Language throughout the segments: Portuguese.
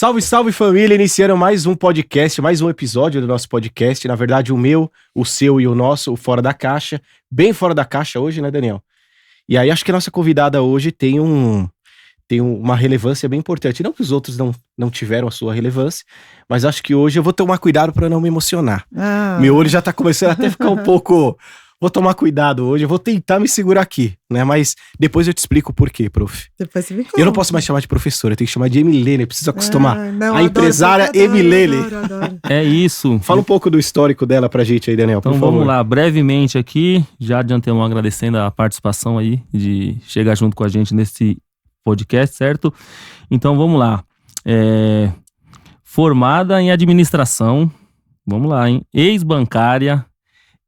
Salve, salve família, iniciando mais um podcast, mais um episódio do nosso podcast, na verdade o meu, o seu e o nosso, o Fora da Caixa, bem fora da caixa hoje, né, Daniel? E aí acho que a nossa convidada hoje tem uma relevância bem importante, não que os outros não tiveram a sua relevância, mas acho que hoje eu vou tomar cuidado para não me emocionar. Meu olho já tá começando até a ficar um pouco... Vou tomar cuidado hoje, eu vou tentar me segurar aqui, né? Mas depois eu te explico o porquê, prof. Depois você me conta. Eu não posso mais chamar de professora, eu tenho que chamar de Emilene, eu preciso acostumar. Não, a empresária Emilene. Adoro. É isso. Fala um pouco do histórico dela pra gente aí, Daniel, por Então favor. vamos lá, brevemente aqui, já de antemão agradecendo a participação aí, de chegar junto com a gente nesse podcast, certo? Então vamos lá. Formada em administração, vamos lá, hein? Ex-bancária,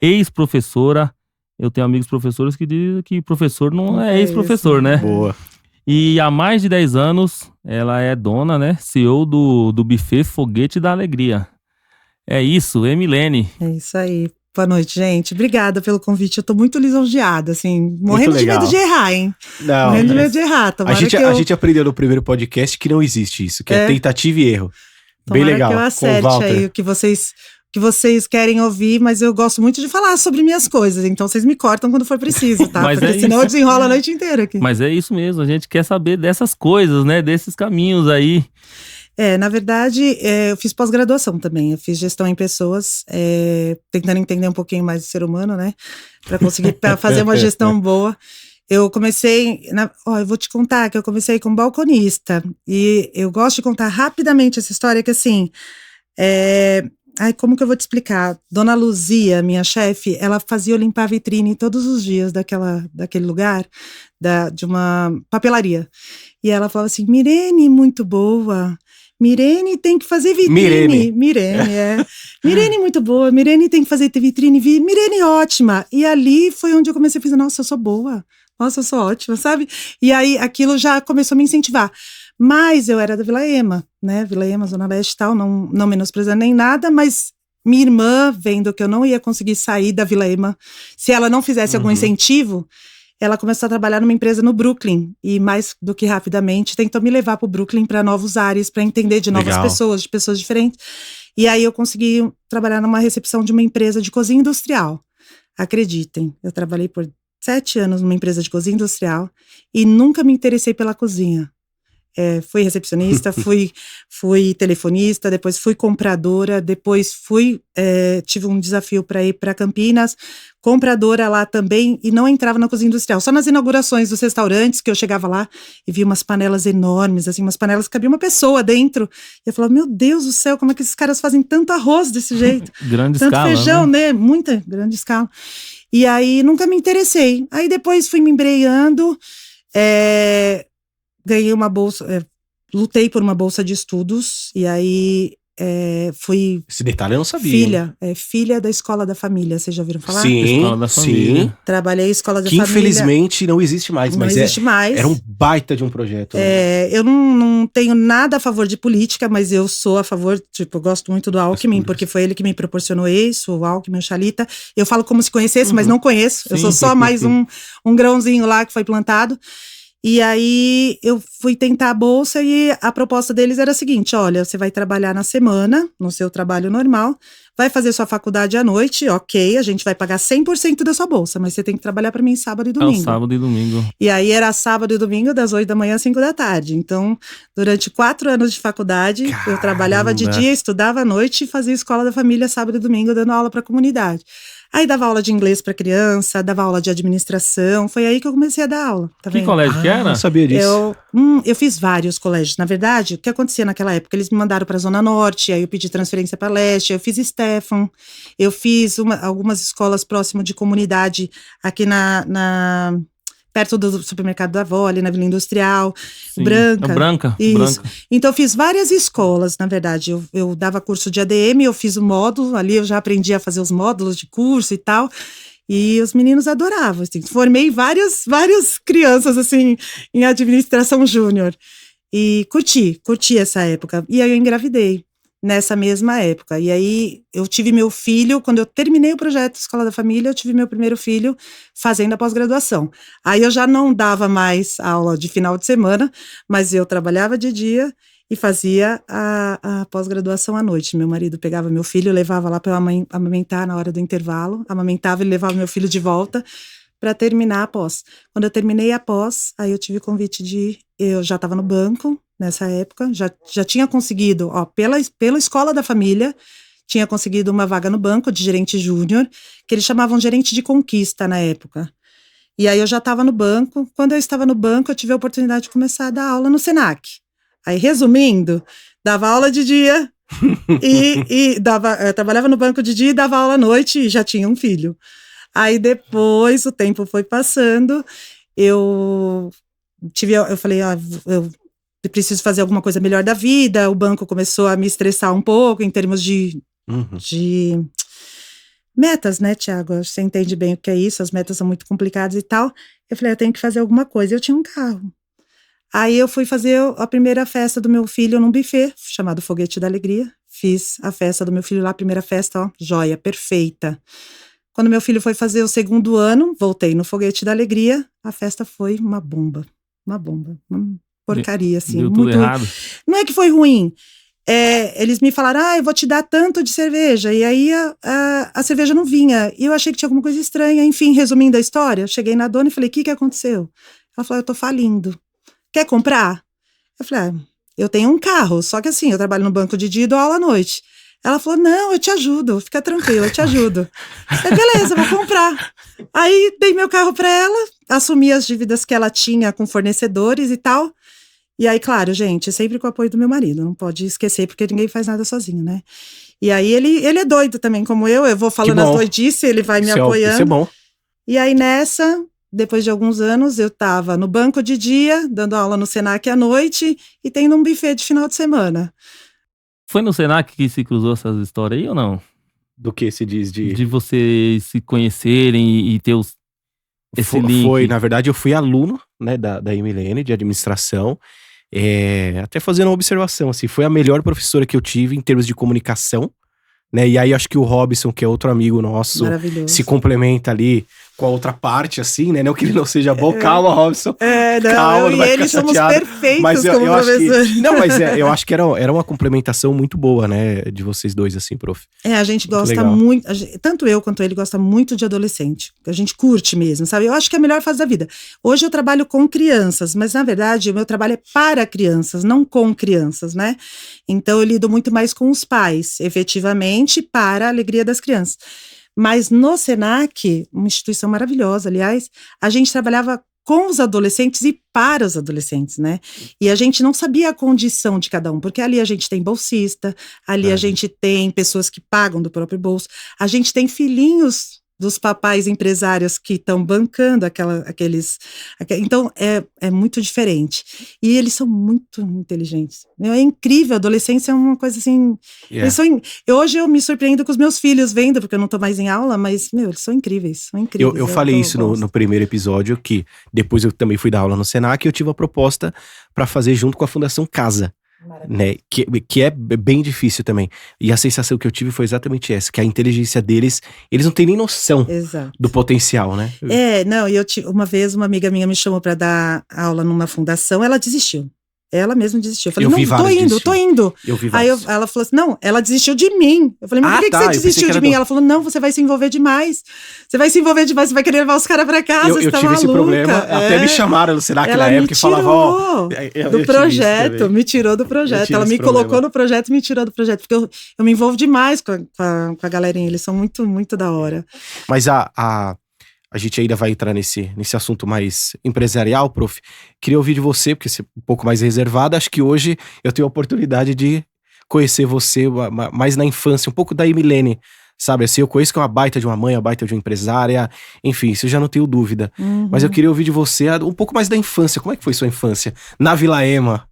ex-professora. Eu tenho amigos professores que dizem que professor não é ex-professor, né? Boa. E há mais de 10 anos, ela é dona, né? CEO do buffet Foguete da Alegria. É isso, Emilene. É isso aí. Boa noite, gente. Obrigada pelo convite. Eu tô muito lisonjeada, assim, morrendo de medo de errar, hein? Não, morrendo de medo de errar. A gente aprendeu no primeiro podcast que não existe isso, que é tentativa e erro. Bem Tomara legal. que eu acerte aí o que vocês querem ouvir, mas eu gosto muito de falar sobre minhas coisas, então vocês me cortam quando for preciso, tá? Mas porque senão eu desenrolo a noite inteira aqui. Mas é isso mesmo, a gente quer saber dessas coisas, né? Desses caminhos aí. Na verdade, eu fiz pós-graduação também, eu fiz gestão em pessoas, tentando entender um pouquinho mais do ser humano, né? Para conseguir fazer uma gestão boa. Eu comecei, eu vou te contar que eu comecei como balconista, e eu gosto de contar rapidamente essa história que assim, como que eu vou te explicar? Dona Luzia, minha chefe, ela fazia eu limpar a vitrine todos os dias daquele lugar, de uma papelaria. E ela falava assim, Mirene, muito boa. Mirene tem que fazer vitrine. Mirene muito boa. Mirene tem que fazer vitrine. Mirene ótima. E ali foi onde eu comecei a pensar, nossa, eu sou boa. Nossa, eu sou ótima, sabe? E aí aquilo já começou a me incentivar. Mas eu era da Vila Ema, né? Vila Ema, Zona Leste e tal, não menosprezando nem nada, mas minha irmã, vendo que eu não ia conseguir sair da Vila Ema, se ela não fizesse algum incentivo, ela começou a trabalhar numa empresa no Brooklyn, e mais do que rapidamente, tentou me levar para o Brooklyn para novos ares, para entender de novas pessoas, de pessoas diferentes. E aí eu consegui trabalhar numa recepção de uma empresa de cozinha industrial. Acreditem, eu trabalhei por 7 anos numa empresa de cozinha industrial e nunca me interessei pela cozinha. Fui recepcionista, fui telefonista, depois fui compradora, depois tive um desafio para ir para Campinas, compradora lá também, e não entrava na cozinha industrial, só nas inaugurações dos restaurantes que eu chegava lá e via umas panelas enormes, assim, umas panelas que cabia uma pessoa dentro, e eu falava, meu Deus do céu, como é que esses caras fazem tanto arroz desse jeito? Grande tanto escala, feijão, né? Muita grande escala. E aí nunca me interessei, aí depois fui me embreando, ganhei uma bolsa, lutei por uma bolsa de estudos, e aí fui... Esse detalhe eu não sabia. Filha da Escola da Família, vocês já ouviram falar? Sim, Escola da Família. sim. Trabalhei em Escola da que Família. Infelizmente não existe mais, Não mas existe mais. era um baita de um projeto. Né? Eu não tenho nada a favor de política, mas eu sou a favor, eu gosto muito do Alckmin, porque foi ele que me proporcionou isso, o Alckmin, o Chalita. Eu falo como se conhecesse, mas não conheço. Sim. Eu sou só mais um grãozinho lá que foi plantado. E aí eu fui tentar a bolsa e a proposta deles era a seguinte, olha, você vai trabalhar na semana, no seu trabalho normal, vai fazer sua faculdade à noite, ok, a gente vai pagar 100% da sua bolsa, mas você tem que trabalhar para mim sábado e domingo. Sábado e domingo. E aí era sábado e domingo, das 8 da manhã às 5 da tarde. Então, durante 4 anos de faculdade, eu trabalhava de dia, estudava à noite e fazia Escola da Família sábado e domingo, dando aula para a comunidade. Aí dava aula de inglês para criança, dava aula de administração, foi aí que eu comecei a dar aula. Tá vendo? Que colégio que era? Não sabia disso. Eu fiz vários colégios. Na verdade, o que acontecia naquela época? Eles me mandaram para a Zona Norte, aí eu pedi transferência para Leste, eu fiz Stefan, eu fiz algumas escolas próximo de comunidade aqui perto do supermercado da avó, ali na Vila Industrial, Sim. Branca. Isso. Branca. Então eu fiz várias escolas, na verdade, eu dava curso de ADM, eu fiz o módulo, ali eu já aprendi a fazer os módulos de curso e tal, e os meninos adoravam, assim, formei várias crianças, assim, em administração júnior, e curti essa época, e aí eu engravidei. Nessa mesma época, e aí eu tive meu filho, quando eu terminei o projeto Escola da Família, eu tive meu primeiro filho fazendo a pós-graduação. Aí eu já não dava mais aula de final de semana, mas eu trabalhava de dia e fazia a pós-graduação à noite. Meu marido pegava meu filho, levava lá para eu amamentar na hora do intervalo, amamentava e levava meu filho de volta para terminar a pós. Quando eu terminei a pós, aí eu tive o convite eu já estava no banco nessa época, já tinha conseguido, pela escola da família, tinha conseguido uma vaga no banco de gerente júnior, que eles chamavam gerente de conquista na época. E aí eu já estava no banco. Quando eu estava no banco, eu tive a oportunidade de começar a dar aula no Senac. Aí, resumindo, dava aula de dia eu trabalhava no banco de dia e dava aula à noite e já tinha um filho. Aí depois o tempo foi passando, eu falei, eu preciso fazer alguma coisa melhor da vida. O banco começou a me estressar um pouco em termos de metas, né, Thiago? Você entende bem o que é isso, as metas são muito complicadas e tal. Eu falei, eu tenho que fazer alguma coisa. Eu tinha um carro. Aí eu fui fazer a primeira festa do meu filho num buffet, chamado Foguete da Alegria. Fiz a festa do meu filho lá, a primeira festa, joia, perfeita. Quando meu filho foi fazer o segundo ano, voltei no Foguete da Alegria, a festa foi uma bomba, uma porcaria, assim. Deu tudo errado. Não é que foi ruim, eles me falaram, eu vou te dar tanto de cerveja, e aí a cerveja não vinha, e eu achei que tinha alguma coisa estranha. Enfim, resumindo a história, cheguei na dona e falei, o que aconteceu? Ela falou, eu tô falindo. Quer comprar? Eu falei, eu tenho um carro, só que assim, eu trabalho no banco de dia e dou aula à noite. Ela falou, não, eu te ajudo, fica tranquila, eu te ajudo. Beleza, vou comprar. Aí dei meu carro para ela, assumi as dívidas que ela tinha com fornecedores e tal. E aí, claro, gente, sempre com o apoio do meu marido, não pode esquecer, porque ninguém faz nada sozinho, né? E aí ele é doido também, como eu vou falando as doidices, ele vai me apoiando. Isso é bom. E aí nessa... Depois de alguns anos, eu estava no banco de dia, dando aula no Senac à noite e tendo um buffet de final de semana. Foi no Senac que se cruzou essas histórias aí ou não? Do que se diz de... De vocês se conhecerem e ter esse link? Foi, na verdade, eu fui aluno, né, da MLN, de administração, até fazendo uma observação, assim, foi a melhor professora que eu tive em termos de comunicação, né, e aí acho que o Robson, que é outro amigo nosso, se complementa ali com a outra parte, assim, né? Não que ele não seja bom. Calma, Robson. Calma, eu e ele somos perfeitos mas como professores. Não, mas eu acho que era uma complementação muito boa, né? De vocês dois, assim, prof. A gente gosta muito, tanto eu quanto ele gosta muito de adolescente. A gente curte mesmo, sabe? Eu acho que é a melhor fase da vida. Hoje eu trabalho com crianças, mas na verdade o meu trabalho é para crianças, não com crianças, né? Então eu lido muito mais com os pais, efetivamente, para a alegria das crianças. Mas no Senac, uma instituição maravilhosa, aliás, a gente trabalhava com os adolescentes e para os adolescentes, né? E a gente não sabia a condição de cada um, porque ali a gente tem bolsista, ali a gente tem pessoas que pagam do próprio bolso, a gente tem filhinhos dos papais empresários que estão bancando então é muito diferente. E eles são muito inteligentes. É incrível, a adolescência é uma coisa assim... Hoje eu me surpreendo com os meus filhos vendo, porque eu não tô mais em aula, mas, eles são incríveis, são incríveis. Eu falei isso no primeiro episódio, que depois eu também fui dar aula no Senac e eu tive a proposta para fazer junto com a Fundação Casa. Né, que é bem difícil também. E a sensação que eu tive foi exatamente essa, que a inteligência deles, eles não têm nem noção do potencial, né? Uma vez uma amiga minha me chamou para dar aula numa fundação, ela desistiu. Ela mesma desistiu. Eu falei, tô indo. Eu vi Aí ela falou assim, não, ela desistiu de mim. Eu falei, mas por que você desistiu de mim? Ela falou, não, você vai se envolver demais. Você vai se envolver demais, você vai querer levar os caras pra casa, você tá tive maluca. Esse problema, até me chamaram no Senac na época e falavam, do projeto, me tirou do projeto. Ela me colocou no projeto e me tirou do projeto, porque eu me envolvo demais com a galerinha, eles são muito, muito da hora. Mas a gente ainda vai entrar nesse assunto mais empresarial, prof. Queria ouvir de você, porque você é um pouco mais reservada. Acho que hoje eu tenho a oportunidade de conhecer você mais na infância, um pouco da Emilene, sabe? Assim, eu conheço que é uma baita de uma mãe, uma baita de uma empresária, enfim, isso eu já não tenho dúvida. Mas eu queria ouvir de você um pouco mais da infância. Como é que foi sua infância? Na Vila Ema?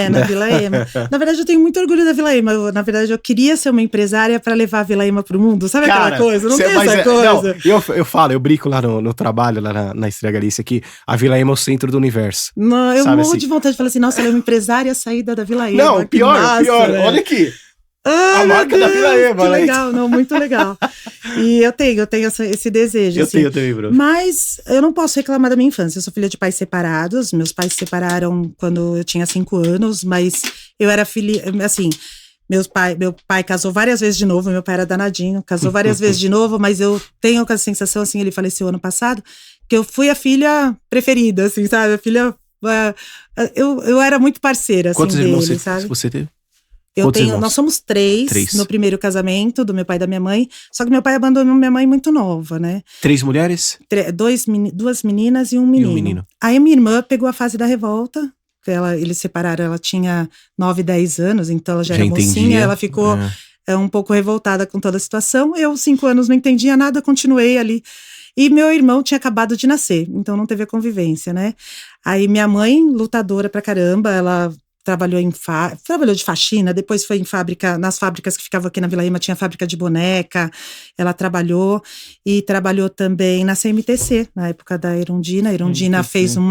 Na Vila Ema. Na verdade, eu tenho muito orgulho da Vila Ema. Na verdade, eu queria ser uma empresária para levar a Vila Ema pro mundo. Sabe aquela coisa? Não tem essa coisa. Não, eu brinco lá no trabalho, lá na Estrela Galícia, que a Vila Ema é o centro do universo. Não, eu morro de vontade de falar assim, nossa, ela é uma empresária saída da Vila Ema. Não, pior, né? olha aqui. Ah, A marca meu da Vila Deus, Ema, que né? legal, não, muito legal. E eu tenho esse desejo. Eu assim. tenho também, bro. Mas eu não posso reclamar da minha infância. Eu sou filha de pais separados. Meus pais se separaram quando eu tinha 5 anos, mas eu era filha, assim, meu pai casou várias vezes de novo, meu pai era danadinho, casou várias vezes de novo, mas eu tenho a sensação, assim, ele faleceu ano passado, que eu fui a filha preferida, assim, sabe? A filha. Eu era muito parceira, assim, Quantos dele, irmãos sabe? você teve? Eu Quantos tenho, irmãos? nós somos três no primeiro casamento do meu pai e da minha mãe, só que meu pai abandonou minha mãe muito nova, né? 3 mulheres? Duas meninas e um menino. E um menino. Aí minha irmã pegou a fase da revolta, que eles separaram, ela tinha 9, 10 anos, então ela já era mocinha, entendia. ela ficou um pouco revoltada com toda a situação. Eu, 5 anos, não entendia nada, continuei ali. E meu irmão tinha acabado de nascer, então não teve a convivência, né? Aí minha mãe, lutadora pra caramba, ela trabalhou de faxina, depois foi nas fábricas que ficavam aqui na Vila Ema, tinha fábrica de boneca, ela trabalhou, e trabalhou também na CMTC, na época da Erundina. A Erundina fez um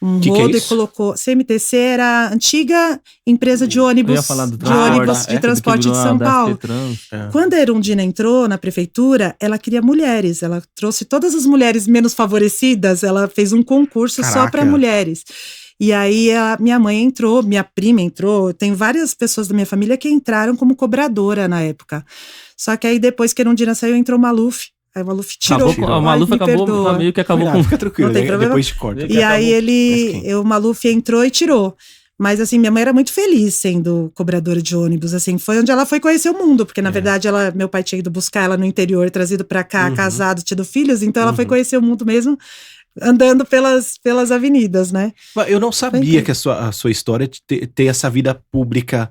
rodo e colocou. CMTC era a antiga empresa de ônibus, Eu ia falar do de transporte de São Paulo. Quando a Erundina entrou na prefeitura, ela queria mulheres, ela trouxe todas as mulheres menos favorecidas, ela fez um concurso só para mulheres. E aí a minha mãe entrou, minha prima entrou, tem várias pessoas da minha família que entraram como cobradora na época. Só que aí depois que a Erundina saiu, entrou o Maluf. Aí o Maluf tirou. O Maluf meio que acabou com... Fica tranquilo, não tem problema. Depois te corta. E aí o Maluf entrou e tirou. Mas assim, minha mãe era muito feliz sendo cobradora de ônibus, assim, foi onde ela foi conhecer o mundo, porque na verdade meu pai tinha ido buscar ela no interior, trazido pra cá, casado, tido filhos, então ela foi conhecer o mundo mesmo, andando pelas avenidas, né? Eu não sabia que a sua história ter essa vida pública,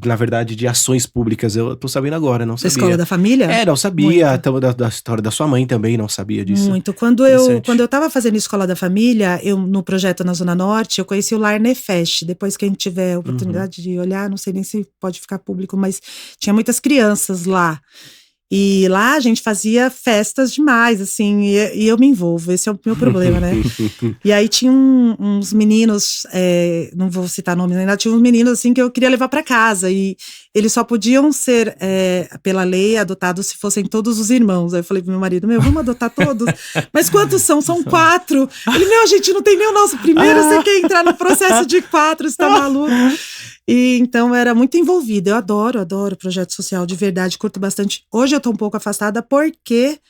na verdade, de ações públicas. Eu tô sabendo agora, não sabia. Da escola da família? Não sabia. Da história da sua mãe também, não sabia disso. Muito. Quando eu tava fazendo escola da família, no projeto na Zona Norte, eu conheci o Lar Nefest. Depois que a gente tiver a oportunidade de olhar, não sei nem se pode ficar público, mas tinha muitas crianças lá. E lá a gente fazia festas demais, assim, e eu me envolvo, esse é o meu problema, né? E aí tinha uns meninos, não vou citar nomes ainda, tinha uns meninos, assim, que eu queria levar para casa, e eles só podiam ser, pela lei, adotados se fossem todos os irmãos. Aí eu falei pro meu marido, vamos adotar todos? Mas quantos são? São 4. Ele, a gente não tem nem o nosso primeiro, você quer entrar no processo de 4, você tá maluco? E então era muito envolvida. Eu adoro projeto social, de verdade, curto bastante. Hoje eu tô um pouco afastada porque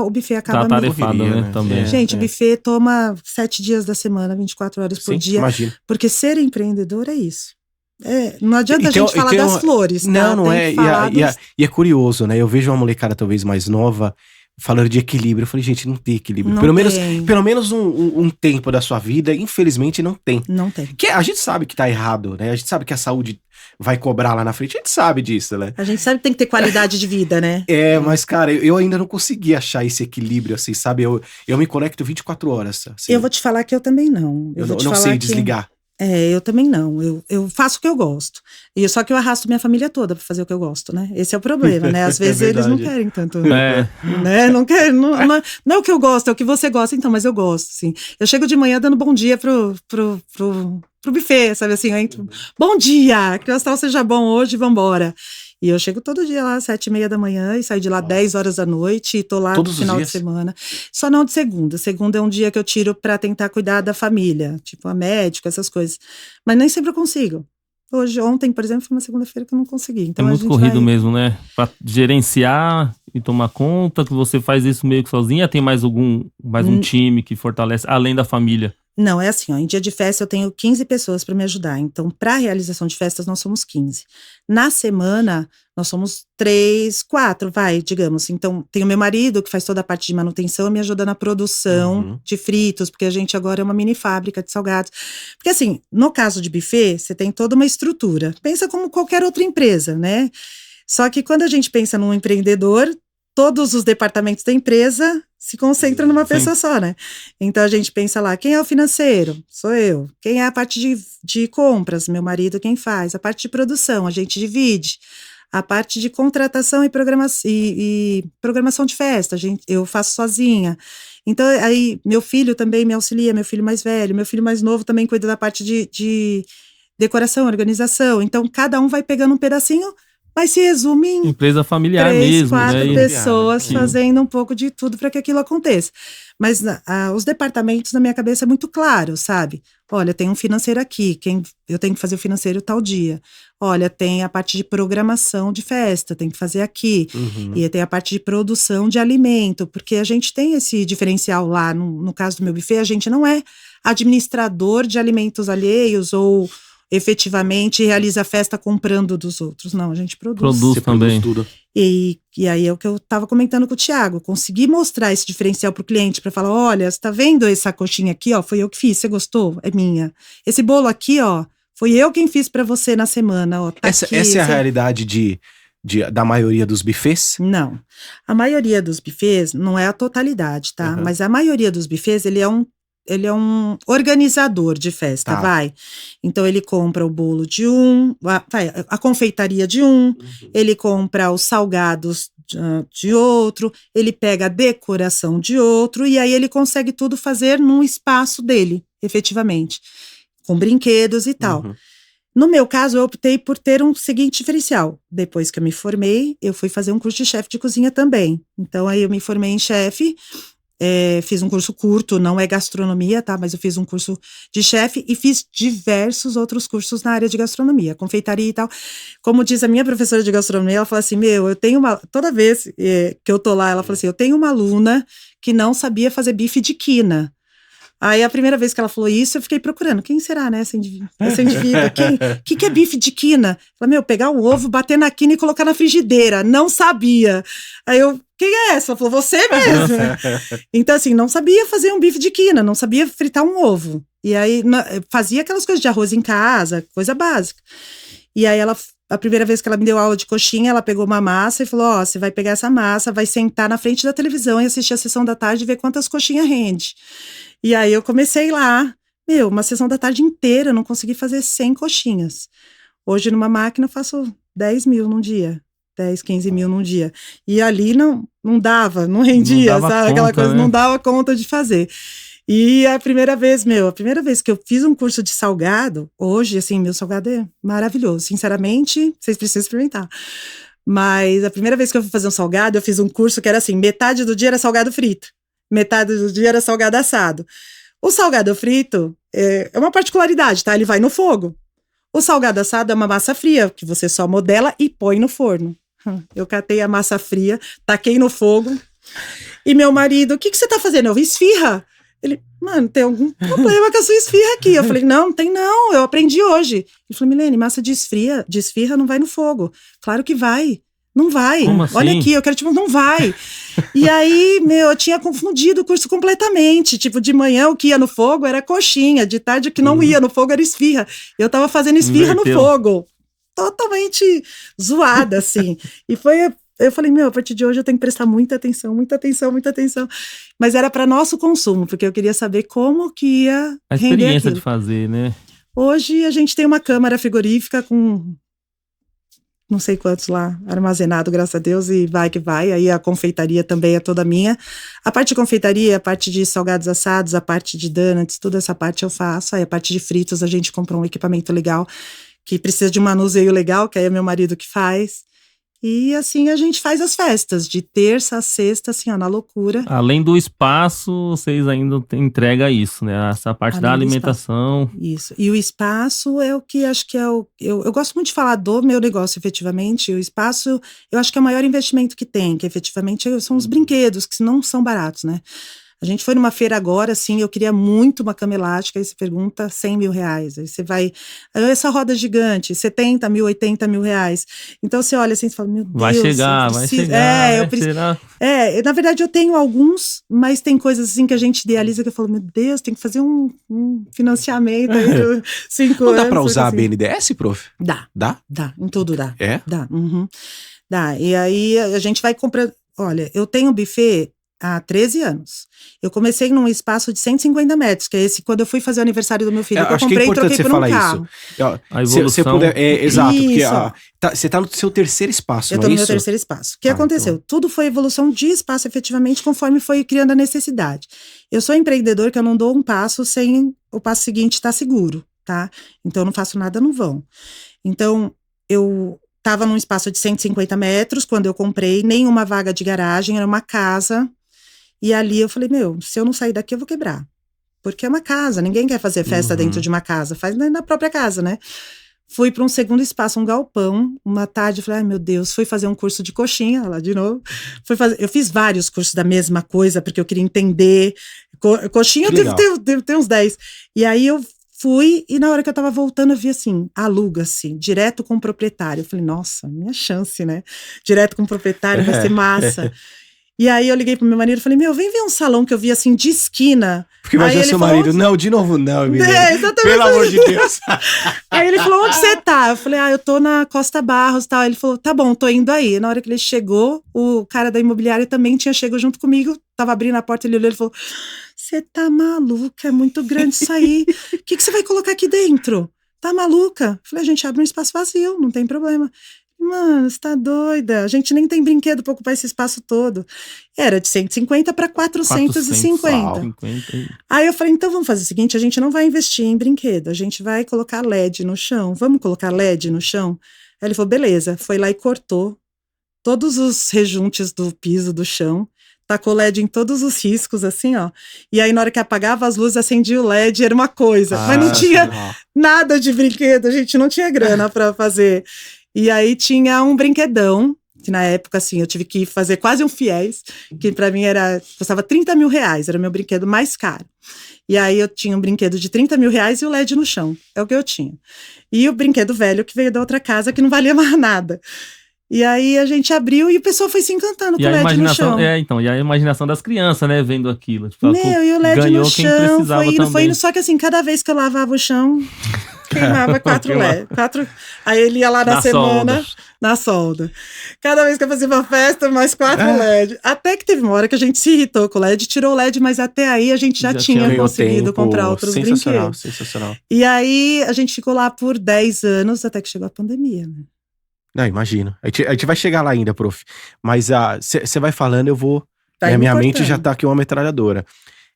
o buffet acaba tá tarefado, né? Também. Gente, o buffet toma 7 dias da semana, 24 horas por dia. Imagina. Porque ser empreendedor é isso. Não adianta a gente falar das flores, tá? Não é. E é curioso, né? Eu vejo uma molecada talvez mais nova falando de equilíbrio. Eu falei, gente, não tem equilíbrio. Pelo menos um tempo da sua vida, infelizmente, não tem. Não tem. A gente sabe que tá errado, né? A gente sabe que a saúde vai cobrar lá na frente. A gente sabe disso, né? A gente sabe que tem que ter qualidade de vida, né? Mas, cara, eu ainda não consegui achar esse equilíbrio, assim, sabe? Eu me conecto 24 horas. Assim. Eu vou te falar que eu também não. Eu não sei desligar. Eu também não. Eu faço o que eu gosto. Só que eu arrasto minha família toda pra fazer o que eu gosto, né? Esse é o problema, né? Às vezes eles não querem tanto. Né? Não querem. Não é o que eu gosto, é o que você gosta, então, mas eu gosto, assim. Eu chego de manhã dando bom dia pro buffet, sabe assim? Eu entro, bom dia! Que o astral seja bom hoje, vambora. E eu chego todo dia lá, 7h30 da manhã, e saio de lá 10 horas da noite, e tô lá no final de semana. Só não de segunda. Segunda é um dia que eu tiro pra tentar cuidar da família, tipo a médico, essas coisas. Mas nem sempre eu consigo. Ontem, por exemplo, foi uma segunda-feira que eu não consegui. Então, muito corrido mesmo, né? Pra gerenciar e tomar conta, que você faz isso meio que sozinha, tem mais um time que fortalece, além da família? Não, é assim, em dia de festa eu tenho 15 pessoas para me ajudar, então para a realização de festas nós somos 15. Na semana nós somos 3, 4, digamos. Então tem o meu marido que faz toda a parte de manutenção e me ajuda na produção de fritos, porque a gente agora é uma mini fábrica de salgados. Porque assim, no caso de buffet, você tem toda uma estrutura, pensa como qualquer outra empresa, né? Só que quando a gente pensa num empreendedor, todos os departamentos da empresa se concentram numa pessoa só, né? Então a gente pensa lá, quem é o financeiro? Sou eu. Quem é a parte de compras? Meu marido quem faz. A parte de produção, a gente divide. A parte de contratação e programação de festa, eu faço sozinha. Então aí meu filho também me auxilia, meu filho mais velho, meu filho mais novo também cuida da parte de decoração, organização. Então cada um vai pegando um pedacinho Mas se resume em Empresa familiar 3, mesmo, 4 né? pessoas Sim. fazendo um pouco de tudo para que aquilo aconteça. Mas os departamentos na minha cabeça é muito claro, sabe? Olha, tem um financeiro aqui, eu tenho que fazer o financeiro tal dia. Olha, tem a parte de programação de festa, tem que fazer aqui. Uhum. E tem a parte de produção de alimento, porque a gente tem esse diferencial lá, no caso do meu buffet, a gente não é administrador de alimentos alheios ou efetivamente realiza a festa comprando dos outros. Não, a gente produz. Produz Você também. produz tudo. E aí é o que eu estava comentando com o Thiago, conseguir mostrar esse diferencial para o cliente, para falar, olha, você tá vendo essa coxinha aqui, ó, foi eu que fiz, você gostou? É minha. Esse bolo aqui, ó, foi eu quem fiz para você na semana, ó, tá Essa aqui, é a realidade da maioria dos buffets? Não, a maioria dos buffets, não é a totalidade, tá? Uhum. Mas a maioria dos buffets, ele é um organizador de festa, Tá. vai. Então, ele compra o bolo de a confeitaria de ele compra os salgados de outro, ele pega a decoração de outro, e aí ele consegue tudo fazer num espaço dele, efetivamente, com brinquedos e tal. Uhum. No meu caso, eu optei por ter um seguinte diferencial. Depois que eu me formei, eu fui fazer um curso de chefe de cozinha também. Então, aí eu me formei em chefe, fiz um curso curto, não é gastronomia, tá? Mas eu fiz um curso de chefe e fiz diversos outros cursos na área de gastronomia, confeitaria e tal. Como diz a minha professora de gastronomia, ela fala assim, eu tenho toda vez que eu tô lá, ela fala assim, eu tenho uma aluna que não sabia fazer bife de quina. Aí, a primeira vez que ela falou isso, eu fiquei procurando. Quem será, né, essa indivídua? O que é bife de quina? Ela, pegar o ovo, bater na quina e colocar na frigideira. Não sabia. Aí quem é essa? Ela falou, você mesmo. Então, assim, não sabia fazer um bife de quina, não sabia fritar um ovo. E aí, fazia aquelas coisas de arroz em casa, coisa básica. E aí, a primeira vez que ela me deu aula de coxinha, ela pegou uma massa e falou, você vai pegar essa massa, vai sentar na frente da televisão e assistir a sessão da tarde e ver quantas coxinhas rende. E aí eu comecei lá, uma sessão da tarde inteira, eu não consegui fazer 100 coxinhas. Hoje numa máquina eu faço 10 mil num dia, 10, 15 mil num dia. E ali não dava, não rendia, Não dava sabe? Aquela conta, coisa, né? não dava conta de fazer. E a primeira vez que eu fiz um curso de salgado, hoje, assim, meu salgado é maravilhoso. Sinceramente, vocês precisam experimentar. Mas a primeira vez que eu fui fazer um salgado, eu fiz um curso que era assim, metade do dia era salgado frito. Metade do dia era salgado assado. O salgado frito é uma particularidade, tá? Ele vai no fogo. O salgado assado é uma massa fria, que você só modela e põe no forno. Eu catei a massa fria, taquei no fogo. E meu marido, o que você tá fazendo? Eu esfirra. Ele, mano, tem algum problema com a sua esfirra aqui? Eu falei, não tem não, eu aprendi hoje. Ele falou, Milene, massa de esfirra não vai no fogo. Claro que vai. Não vai. Como assim? Olha aqui, eu quero não vai. E aí, eu tinha confundido o curso completamente. Tipo, de manhã o que ia no fogo era coxinha, de tarde o que não ia no fogo era esfirra. Eu tava fazendo esfirra no fogo. Totalmente zoada, assim. Eu falei, a partir de hoje eu tenho que prestar muita atenção, muita atenção, muita atenção. Mas era para nosso consumo, porque eu queria saber como que ia A render experiência aquilo. de fazer, né? Hoje a gente tem uma câmara frigorífica com não sei quantos lá, armazenado, graças a Deus, e vai que vai. Aí a confeitaria também é toda minha. A parte de confeitaria, a parte de salgados assados, a parte de donuts, toda essa parte eu faço. Aí a parte de fritos, a gente comprou um equipamento legal, que precisa de um manuseio legal, que aí é meu marido que faz. E assim a gente faz as festas, de terça a sexta, assim, ó, na loucura. Além do espaço, vocês ainda entregam isso, né? Essa parte da alimentação. Isso. E o espaço é o que acho que é o... Eu gosto muito de falar do meu negócio, efetivamente. O espaço, eu acho que é o maior investimento que tem, que efetivamente são os brinquedos, que não são baratos, né? A gente foi numa feira agora, assim, eu queria muito uma cama elástica, aí você pergunta 100 mil reais, aí você vai, essa roda gigante, 70 mil, 80 mil reais, então você olha assim, você fala, meu Deus, vai chegar, eu preciso, na verdade eu tenho alguns, mas tem coisas assim que a gente idealiza que eu falo, meu Deus, tem que fazer um financiamento aí de 5 anos. Não dá pra usar assim. a BNDES, prof? Dá. Dá? Dá, em tudo dá. É? Dá, dá, e aí a gente vai comprar, olha, eu tenho buffet há 13 anos. Eu comecei num espaço de 150 metros, que é esse, quando eu fui fazer o aniversário do meu filho, que eu comprei e troquei por um carro. A evolução. Se puder, exato, isso. porque você tá no seu terceiro espaço, eu não tô é no isso? meu terceiro espaço. O que aconteceu? Então. Tudo foi evolução de espaço, efetivamente, conforme foi criando a necessidade. Eu sou empreendedor que eu não dou um passo sem o passo seguinte estar seguro, tá? Então, eu não faço nada no vão. Então, eu tava num espaço de 150 metros quando eu comprei, nenhuma vaga de garagem, era uma casa. E ali eu falei, se eu não sair daqui eu vou quebrar. Porque é uma casa, ninguém quer fazer festa dentro de uma casa, faz na própria casa, né? Fui para um segundo espaço, um galpão, uma tarde, falei, ai meu Deus, fui fazer um curso de coxinha, lá de novo. Eu fiz vários cursos da mesma coisa, porque eu queria entender. Coxinha eu tenho uns 10. E aí eu fui, e na hora que eu tava voltando, eu vi assim, aluga-se, direto com o proprietário. Eu falei, nossa, minha chance, né? Direto com o proprietário, vai ser massa. E aí eu liguei pro meu marido e falei, vem ver um salão que eu vi assim, de esquina. Porque imagina seu marido, não, de novo não, menino. Exatamente. Pelo amor de Deus. Aí ele falou, onde você tá? Eu falei, eu tô na Costa Barros e tal. Ele falou, tá bom, tô indo aí. Na hora que ele chegou, o cara da imobiliária também tinha chegado junto comigo, tava abrindo a porta, ele olhou e falou, você tá maluca, é muito grande isso aí. O que você vai colocar aqui dentro? Tá maluca? Eu falei, a gente abre um espaço vazio, não tem problema. Mano, você tá doida? A gente nem tem brinquedo pra ocupar esse espaço todo. Era de 150 para 450. Aí eu falei, então vamos fazer o seguinte, a gente não vai investir em brinquedo, a gente vai colocar LED no chão. Vamos colocar LED no chão? Aí ele falou, beleza. Foi lá e cortou todos os rejuntes do piso, do chão. Tacou LED em todos os riscos, assim, ó. E aí, na hora que apagava as luzes, acendia o LED, era uma coisa. Mas não tinha nada de brinquedo, a gente não tinha grana pra fazer. E aí tinha um brinquedão, que na época, assim, eu tive que fazer quase um fiéis, que pra mim custava 30 mil reais, era o meu brinquedo mais caro. E aí eu tinha um brinquedo de 30 mil reais e o LED no chão, é o que eu tinha. E o brinquedo velho que veio da outra casa, que não valia mais nada. E aí a gente abriu e o pessoal foi se encantando com o LED no chão. E a imaginação das crianças, né, vendo aquilo. Tipo, e o LED no chão, foi indo, só que assim, cada vez que eu lavava o chão, queimava 4 LED. Aí ele ia lá na semana, na solda. Cada vez que eu fazia uma festa, mais 4 LED. Até que teve uma hora que a gente se irritou com o LED, tirou o LED, mas até aí a gente já tinha conseguido comprar outros brinquedos. Sensacional. E aí a gente ficou lá por 10 anos, até que chegou a pandemia, né? Não, imagino. A gente vai chegar lá ainda, prof. Mas você vai falando, eu vou... minha mente já tá aqui uma metralhadora.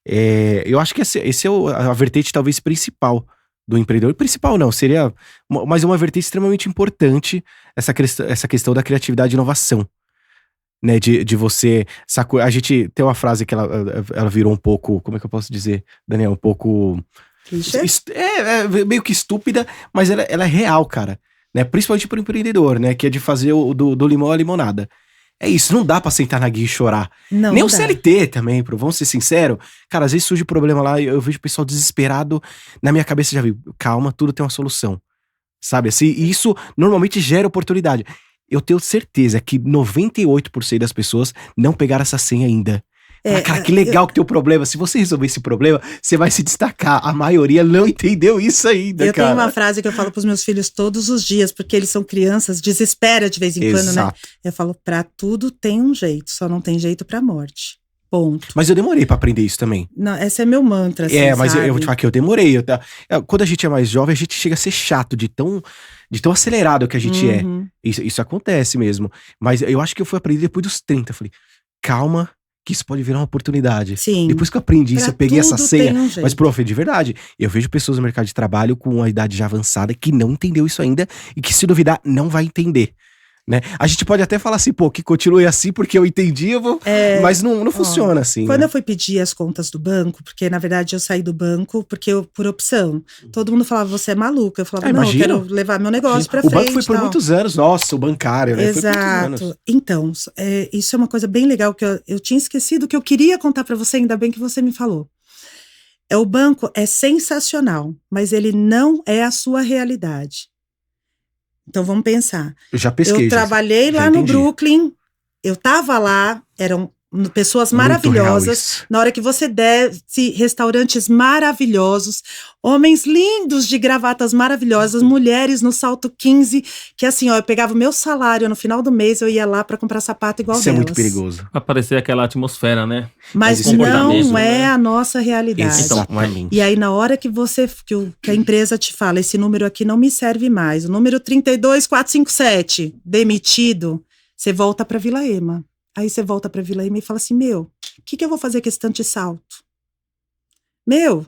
Eu acho que esse é a vertente talvez principal do empreendedor. Principal não, seria... Mas uma vertente extremamente importante, essa questão da criatividade e inovação. Né, de você... A gente tem uma frase que ela virou um pouco... Como é que eu posso dizer, Daniel? Um pouco... meio que estúpida, mas ela é real, cara. Né, principalmente para o empreendedor, né, que é de fazer do limão a limonada. É isso, não dá pra sentar na guia e chorar. Nem o CLT também, vamos ser sinceros. Cara, às vezes surge problema lá e eu vejo o pessoal desesperado. Na minha cabeça já vi, calma, tudo tem uma solução. Sabe, assim, e isso normalmente gera oportunidade. Eu tenho certeza que 98% das pessoas não pegaram essa senha ainda. Cara, que legal que tem o problema. Se você resolver esse problema, você vai se destacar. A maioria não entendeu isso ainda, Eu tenho uma frase que eu falo pros meus filhos todos os dias, porque eles são crianças, desespera de vez em quando, né? Eu falo, pra tudo tem um jeito, só não tem jeito pra morte. Ponto. Mas eu demorei pra aprender isso também. Não, esse é meu mantra, assim, mas sabe? eu vou te falar que eu demorei. Quando a gente é mais jovem, a gente chega a ser chato de tão acelerado que a gente é. Isso acontece mesmo. Mas eu acho que eu fui aprender depois dos 30. Eu falei, calma, que isso pode virar uma oportunidade. Sim. Depois que eu aprendi isso, eu peguei essa senha. Um mas, prof, de verdade, eu vejo pessoas no mercado de trabalho com uma idade já avançada que não entendeu isso ainda e que, se duvidar, não vai entender. Né? A gente pode até falar assim, que continue assim porque eu entendi, mas não funciona assim. Quando eu fui pedir as contas do banco, porque na verdade eu saí do banco por opção. Todo mundo falava, você é maluca. Eu falava, não, eu quero levar meu negócio pra frente. O banco foi por muitos anos, nossa, o bancário, né? Exato. Foi por Então, isso é uma coisa bem legal que eu tinha esquecido, que eu queria contar pra você, ainda bem que você me falou. O banco é sensacional, mas ele não é a sua realidade. Então vamos pensar. Eu já pesquei. Eu trabalhei lá no Brooklyn, eu tava lá, eram pessoas maravilhosas. Na hora que você desce, restaurantes maravilhosos, homens lindos de gravatas maravilhosas, mulheres no salto 15, que assim, eu pegava o meu salário no final do mês, eu ia lá pra comprar sapato igual delas. Isso é muito perigoso. Pra parecer aquela atmosfera, né? Mas não é a nossa realidade. Exatamente. E aí, na hora que que a empresa te fala, esse número aqui não me serve mais, o número 32457, demitido, você volta pra Vila Ema. Aí você volta pra Vila Ema e fala assim, o que eu vou fazer com esse tanto de salto? O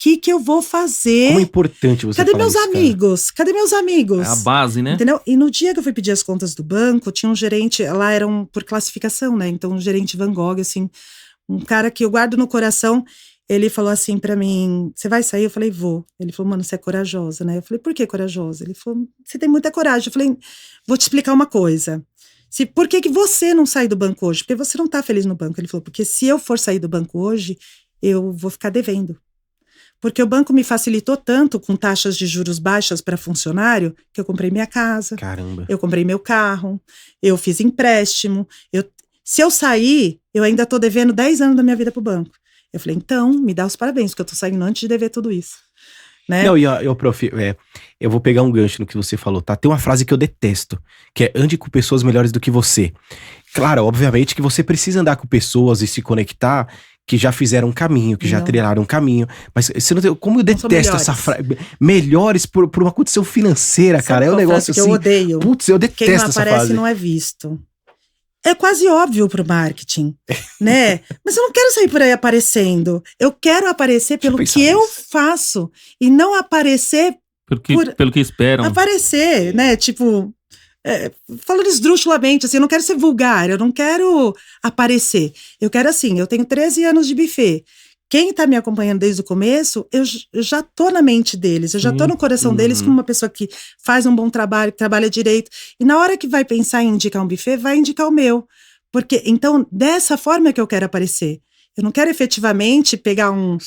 que eu vou fazer? Como é importante você Cadê falar meus isso, cara. amigos? Cadê meus amigos? É a base, né? Entendeu? E no dia que eu fui pedir as contas do banco, tinha um gerente, lá eram por classificação, né? Então, um gerente Van Gogh, assim, um cara que eu guardo no coração, ele falou assim pra mim, você vai sair? Eu falei, vou. Ele falou, mano, você é corajosa, né? Eu falei, por que corajosa? Ele falou, você tem muita coragem. Eu falei, vou te explicar uma coisa. Por que você não sai do banco hoje? Porque você não tá feliz no banco. Ele falou, porque se eu for sair do banco hoje, eu vou ficar devendo. Porque o banco me facilitou tanto com taxas de juros baixas para funcionário, que eu comprei minha casa, Caramba. eu comprei meu carro, eu fiz empréstimo. Se eu sair, eu ainda tô devendo 10 anos da minha vida pro banco. Eu falei, então, me dá os parabéns, porque eu tô saindo antes de dever tudo isso. Né? Não, prof, eu vou pegar um gancho no que você falou, tá? Tem uma frase que eu detesto, que é ande com pessoas melhores do que você. Claro, obviamente que você precisa andar com pessoas e se conectar que já fizeram um caminho, que já trilharam um caminho, mas você não tem, como eu detesto essa frase, melhores por uma condição financeira, Sabe, cara, é um negócio assim. Que eu odeio. Putz, eu detesto essa frase. Quem não aparece não é visto. É quase óbvio pro marketing, né? Mas eu não quero sair por aí aparecendo. Eu quero aparecer pelo que eu faço e não aparecer pelo que esperam. Aparecer, né? Tipo, falando esdrúxulamente, assim, eu não quero ser vulgar, eu não quero aparecer. Eu quero assim, eu tenho 13 anos de buffet. Quem tá me acompanhando desde o começo, eu já tô na mente deles, eu já tô no coração deles como uma pessoa que faz um bom trabalho, que trabalha direito. E na hora que vai pensar em indicar um buffet, vai indicar o meu. Porque, então, dessa forma que eu quero aparecer. Eu não quero efetivamente pegar um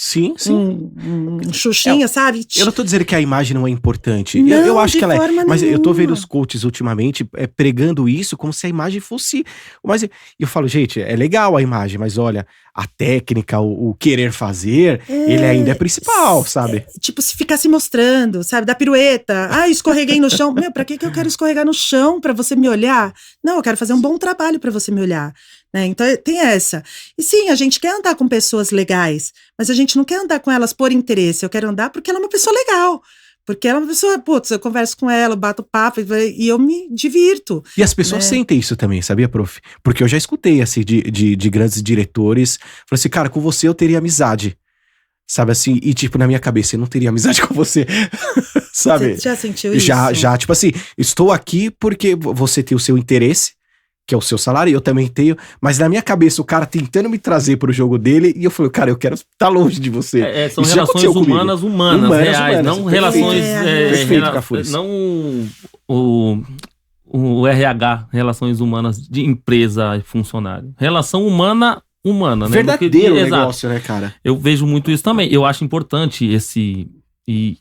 xuxinha, sabe? Eu não tô dizendo que a imagem não é importante. Não, eu acho que ela é. Mas eu tô vendo nenhuma. os coaches ultimamente pregando isso como se a imagem fosse. Mas eu falo, gente, é legal a imagem, mas olha, a técnica, o querer fazer, ele ainda é principal, sabe? Tipo, se ficar se mostrando, sabe? Da pirueta. Ah, escorreguei no chão. Meu, pra que eu quero escorregar no chão? Pra você me olhar? Não, eu quero fazer um bom trabalho pra você me olhar. Né? Então tem essa. E sim, a gente quer andar com pessoas legais, mas a gente não quer andar com elas por interesse. Eu quero andar porque ela é uma pessoa legal. Porque ela é uma pessoa, putz, eu converso com ela, eu bato papo e eu me divirto. E as pessoas sentem isso também, sabia, prof? Porque eu já escutei, assim, de grandes diretores. Falei assim, cara, com você eu teria amizade. Sabe assim? E tipo, na minha cabeça, eu não teria amizade com você. Sabe? Você já sentiu isso? Já, tipo assim, estou aqui porque você tem o seu interesse, que é o seu salário, e eu também tenho, mas na minha cabeça o cara tentando me trazer pro jogo dele, e eu falei, cara, eu quero estar longe de você. São isso relações humanas, reais, não relações... Perfeito, Cafures. Não o RH, relações humanas de empresa e funcionário. Relação humana, né? Verdadeiro negócio, né, cara? Eu vejo muito isso também. Eu acho importante e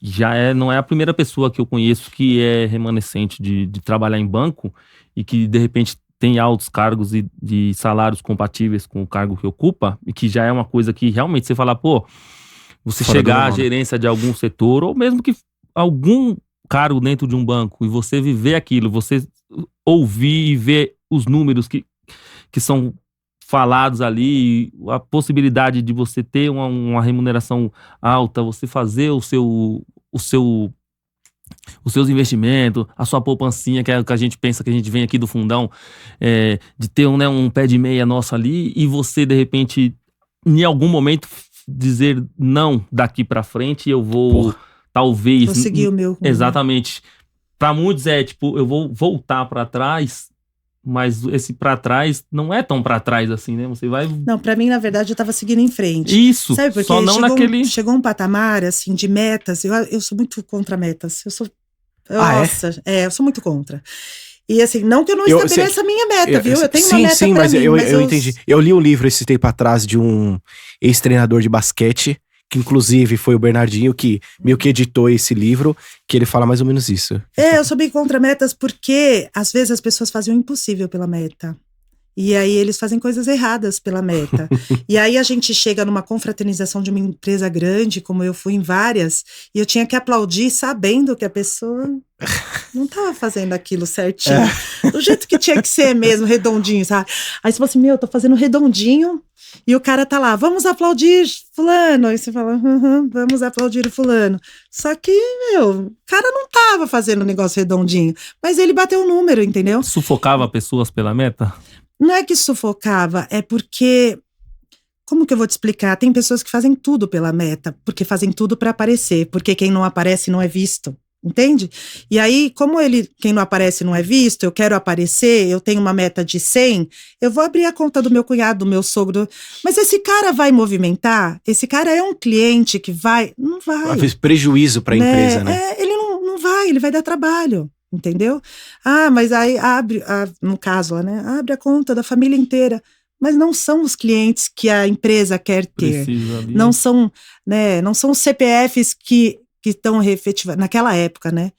não é a primeira pessoa que eu conheço que é remanescente de trabalhar em banco e que, de repente, tem altos cargos e de salários compatíveis com o cargo que ocupa, e que já é uma coisa que realmente você fala, pô, você fora chegar à gerência de algum setor, ou mesmo que algum cargo dentro de um banco, e você viver aquilo, você ouvir e ver os números que são falados ali, a possibilidade de você ter uma remuneração alta, você fazer os seus investimentos, a sua poupancinha, que é o que a gente pensa, que a gente vem aqui do fundão, de ter um pé de meia nosso ali, e você, de repente, em algum momento, dizer não daqui pra frente, eu vou, talvez... Vou seguir o meu. Exatamente. Pra muitos tipo, eu vou voltar pra trás, mas esse pra trás não é tão pra trás assim, né? Você vai... Não, pra mim, na verdade, eu tava seguindo em frente. Isso, sabe, porque só não chegou um patamar, assim, de metas. Eu sou muito contra metas. Eu sou muito contra. E assim, não que eu não estabeleça a minha meta, viu? Eu tenho uma meta pra mim. Mas eu entendi. Eu li um livro esse tempo atrás de um ex-treinador de basquete, que inclusive foi o Bernardinho que meio que editou esse livro, que ele fala mais ou menos isso. Eu sou bem contra metas porque às vezes as pessoas fazem o impossível pela meta. E aí eles fazem coisas erradas pela meta. E aí a gente chega numa confraternização de uma empresa grande, como eu fui em várias, e eu tinha que aplaudir sabendo que a pessoa não estava fazendo aquilo certinho. Do jeito que tinha que ser mesmo, redondinho, sabe? Aí você fala assim, eu tô fazendo redondinho, e o cara tá lá, vamos aplaudir fulano. Aí você fala, vamos aplaudir o fulano. Só que, o cara não tava fazendo o negócio redondinho, mas ele bateu o número, entendeu? Sufocava pessoas pela meta? Não é que sufocava, é porque como que eu vou te explicar? Tem pessoas que fazem tudo pela meta, porque fazem tudo para aparecer, porque quem não aparece não é visto. Entende? E aí, como quem não aparece não é visto, eu quero aparecer, eu tenho uma meta de 100, eu vou abrir a conta do meu cunhado, do meu sogro. Mas esse cara vai movimentar? Esse cara é um cliente que vai? Não vai. Fez prejuízo para a empresa, né? Ele não vai, ele vai dar trabalho, entendeu? Mas aí no caso lá, né? Abre a conta da família inteira. Mas não são os clientes que a empresa quer ter. Não são, né? Não são os CPFs que estão efetivamente, naquela época, né,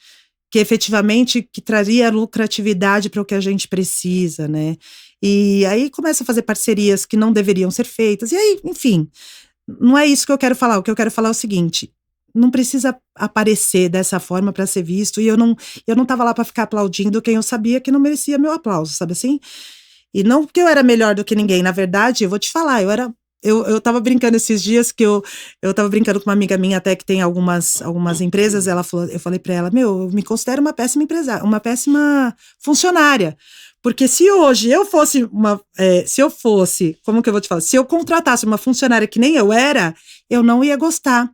que efetivamente que traria lucratividade para o que a gente precisa, né, e aí começa a fazer parcerias que não deveriam ser feitas, e aí, enfim, não é isso que eu quero falar, o que eu quero falar é o seguinte, não precisa aparecer dessa forma para ser visto, e eu não tava lá para ficar aplaudindo quem eu sabia que não merecia meu aplauso, sabe assim? E não porque eu era melhor do que ninguém, na verdade, eu vou te falar, eu tava brincando esses dias que eu tava brincando com uma amiga minha até que tem algumas empresas, eu falei pra ela, eu me considero uma péssima empresária, uma péssima funcionária, porque se hoje eu fosse como que eu vou te falar, se eu contratasse uma funcionária que nem eu era, eu não ia gostar.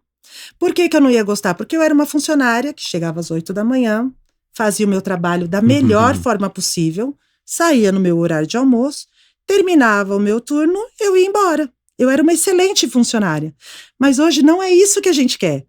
Por que eu não ia gostar? Porque eu era uma funcionária que chegava às 8 da manhã, fazia o meu trabalho da melhor forma possível, saía no meu horário de almoço, terminava o meu turno, eu ia embora. Eu era uma excelente funcionária. Mas hoje não é isso que a gente quer.